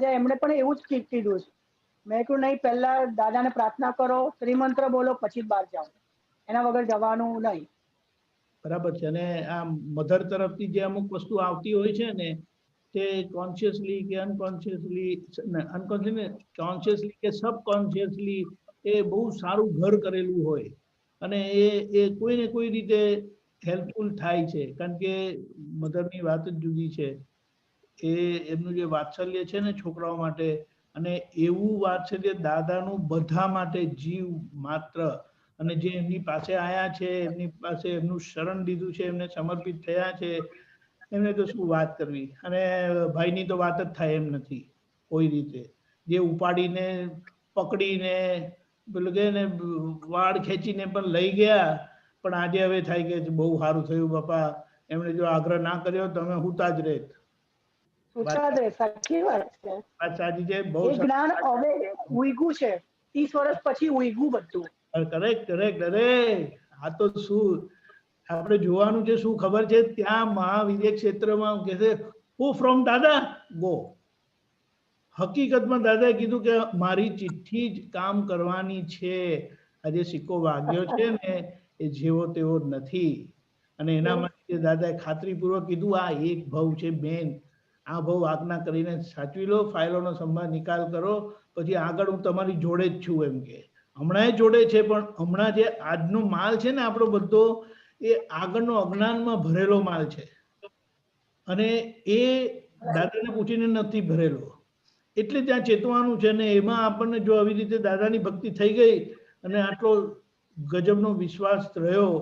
Speaker 13: જાય, એમણે પણ એવું જ કીધું છે. મેં કહ્યું નહીં, પહેલા દાદાને પ્રાર્થના કરો, ત્રિમંત્ર બોલો, પછી બહાર જાઓ, એના વગર જવાનું નહીં.
Speaker 12: બરાબર છે. અને આ મધર તરફથી જે અમુક વસ્તુ આવતી હોય છે ને, તે કોન્શિયસલી કે કોન્શિયસલી કે સબકોન્શિયસલી એ બહુ સારું ઘર કરેલું હોય, અને એ કોઈ ને કોઈ રીતે હેલ્પફુલ થાય છે. કારણ કે મધરની વાત જ જુદી છે. એ એમનું જે વાત્સલ્ય છે ને છોકરાઓ માટે, અને એવું વાત્સલ્ય દાદાનું બધા માટે જીવ માત્ર. અને જે એમની પાસે આયા છે, એમની પાસે એમનું શરણ લીધું છે, એમને સમર્પિત થયા છે, એમને તો શું વાત કરવી. અને ભાઈની તો વાત જ થાય એમ નથી કોઈ રીતે. જે ઉપાડીને પકડીને પેલું કહે ને વાળ ખેંચીને પણ લઈ ગયા, પણ આજે હવે થાય કે બહુ સારું થયું બાપા, એમણે જો આગ્રહ ના કર્યો તો અમે હુતા જ રહેત.
Speaker 13: સાચી વાત છે.
Speaker 12: સાચી છે. બહુ
Speaker 13: જ્ઞાન હવે ઉઈગું છે, 30 વર્ષ પછી ઉઈગું બધું.
Speaker 12: કરેક્ટ. અરે આ તો શું આપણે જોવાનું છે, શું ખબર છે, ત્યાં મહાવિદ્ય ક્ષેત્રમાં કે છે હુ ફ્રોમ દાદા ગો. હકીકતમાં દાદાએ કીધું કે મારી ચિઠ્ઠી જ કામ કરવાની છે. આજે સિક્કો વાગ્યો છે ને, એ જેવો તેવો નથી. અને એના માટે દાદાએ ખાતરીપૂર્વક કીધું આ એક ભવ છે બેન, આ ભવ આજ્ઞા કરીને સાચવી લો, ફાઇલોનો સંભાળ નિકાલ કરો, પછી આગળ હું તમારી જોડે જ છું એમ કે હમણાં જોડે છે, પણ હમણાં જે આજનો માલ છે ને આપણો બધો એ આગળનો અજ્ઞાનમાં ભરેલો માલ છે અને એ દાદાને પૂછીને નથી ભરેલો. એટલે ત્યાં ચેતવાનું છે ને એમાં આપણને જો આવી રીતે દાદાની ભક્તિ થઈ ગઈ અને આટલો ગજબનો વિશ્વાસ રહ્યો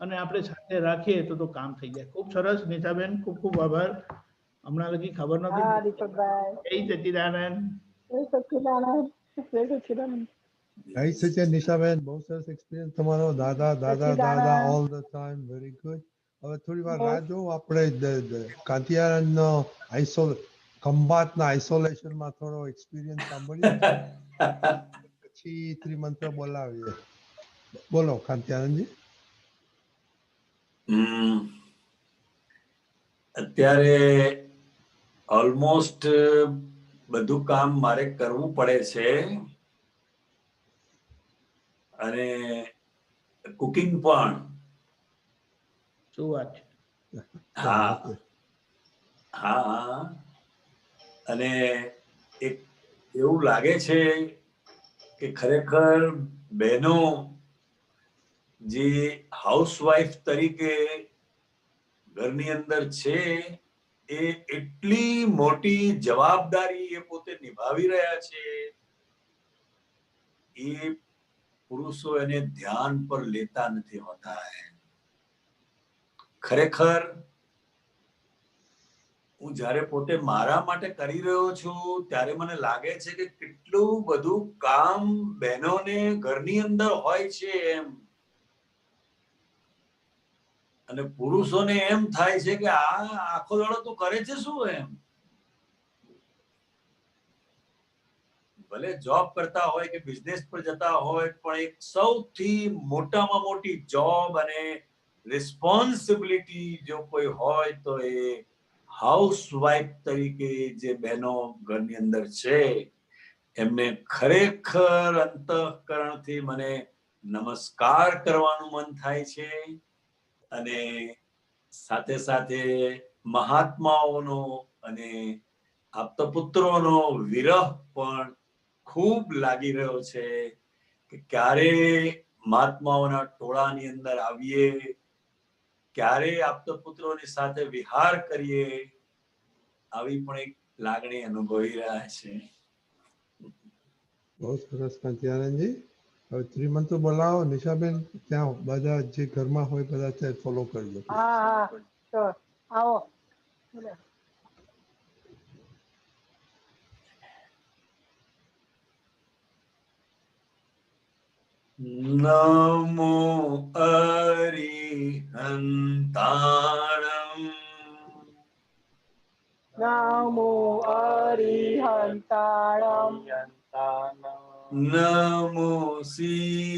Speaker 12: અને આપણે સાથે રાખીએ તો કામ થઈ જાય. ખૂબ સરસ નીતાબેન, ખૂબ ખૂબ આભાર. હમણાં લગી ખબર નહોતી.
Speaker 13: હા દીપકભાઈ,
Speaker 12: જય સચ્ચિદાનંદ.
Speaker 13: જય સચ્ચિદાનંદ, જય સચ્ચિદાનંદ.
Speaker 2: જય સચ્ચિદાનંદ નિશાબેન, બહુ સરસ એક્સપિરિયન્સ તમારો. દાદા દાદા દાદા all the time, very good. હવે થોડી વાર રાહ જો, આપણે કાંતિયાનંદનો ખંભાતના આઇસોલેશનમાં થોડો એક્સપિરિયન્સ સાંભળીએ પછી ત્રિમંત્ર બોલાવીએ. બોલો કાંતિયાનંદજી.
Speaker 1: અત્યારે ઓલમોસ્ટ બધું કામ મારે કરવું પડે છે અને કુકિંગ પણ.
Speaker 12: શું વાત છે?
Speaker 1: હા હા. અને એક એવું લાગે છે કે ખરેખર બહેનો જે હાઉસવાઈફ તરીકે ઘરની અંદર છે એ એટલી મોટી જવાબદારી એ પોતે નિભાવી રહ્યા છે, એ પુરુષો એને ધ્યાન પર લેતા નથી હોતા. ખરેખર હું જ્યારે પોતે મારા માટે કરી રહ્યો છું ત્યારે મને લાગે છે કે કેટલું બધું કામ બહેનોને ઘરની અંદર હોય છે એમ, અને પુરુષોને એમ થાય છે કે આ આખો દાડો તો કરે છે શું એમ. ભલે જોબ કરતા હોય કે બિઝનેસ પર જતા હોય, પણ એક સૌથી મોટામાં મોટી જોબ અને રિસ્પોન્સિબિલિટી જો કોઈ હોય તો એ હાઉસવાઈફ તરીકે જે બહેનો ઘરની અંદર છે એમને ખરેખર અંતઃકરણથી મને નમસ્કાર કરવાનું મન થાય છે. અને સાથે સાથે મહાત્માઓનો અને આપતપુત્રોનો વિરહ પણ ખૂબ લાગી રહ્યો છે કે ક્યારે મહાત્માઓના ટોળાની અંદર આવીએ, ક્યારે આપતપુત્રોની સાથે વિહાર કરીએ, આવી પણ એક લાગણી અનુભવી રહ્યા છે.
Speaker 2: બહુ સરસ કાંતિયાનંદજી. હવે ત્રિમંત્ર બોલાવો. નિશાબેન ત્યાં બધા જે ઘરમાં હોય બધા ત્યાં ફોલો કરજો.
Speaker 13: હા હા, તો આવો.
Speaker 1: નમો અરિહંતાણમ,
Speaker 13: નમો અરિહંતાણમ,
Speaker 1: નમો સીતાણમ,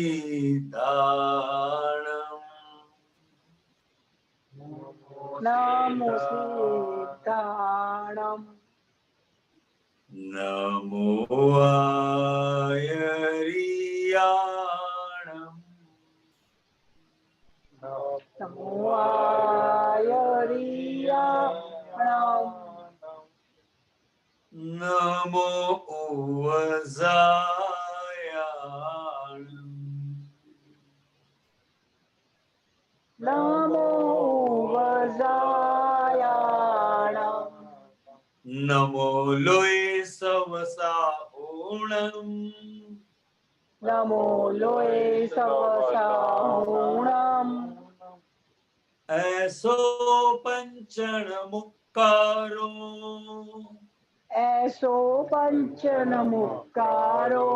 Speaker 13: નમો સીતાણમ,
Speaker 1: નમો આયરિયાણમ,
Speaker 13: નમો આયરિયાણમ,
Speaker 1: નમો ઉવઝાયાણમ,
Speaker 13: નમો ઉવઝાયાણમ,
Speaker 1: નમો લોય સવસાઓણમ,
Speaker 13: નમો લોય સવસાહૂણમ,
Speaker 1: એસો પંચણ મુક્કારો,
Speaker 13: એસો પંચન મુક્કારો,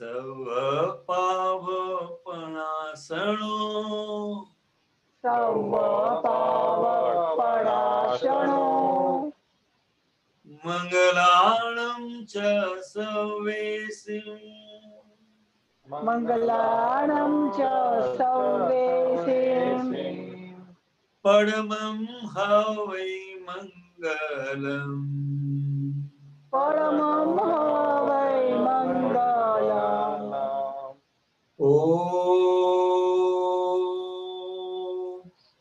Speaker 1: સવ પાવપણાસણો,
Speaker 13: સવ પાવપણાસણો,
Speaker 1: મંગલાણં ચ સવેસિં,
Speaker 13: મંગલાણં ચ સવેસિં,
Speaker 1: પરમં હવૈ મંગલમ,
Speaker 13: પરમં હવૈ મંગલમ.
Speaker 1: ઓમ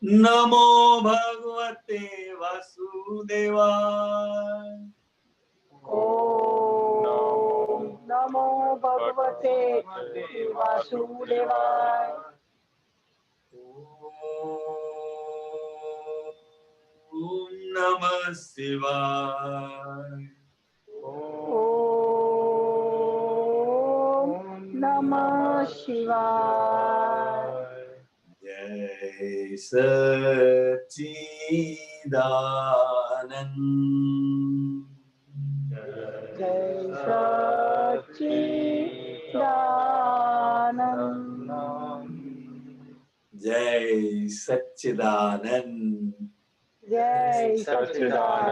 Speaker 1: નમો ભગવતે વાસુદેવાય.
Speaker 13: ઓમ नमो भगवते वासुदेवाय।
Speaker 1: ओम नमः शिवाय।
Speaker 13: ओम नमः शिवाय।
Speaker 1: जय सच्चिदानंद।
Speaker 13: जय सच्चिदानंद।
Speaker 1: जय सच्चिदानंद।
Speaker 13: जय सच्चिदानंद।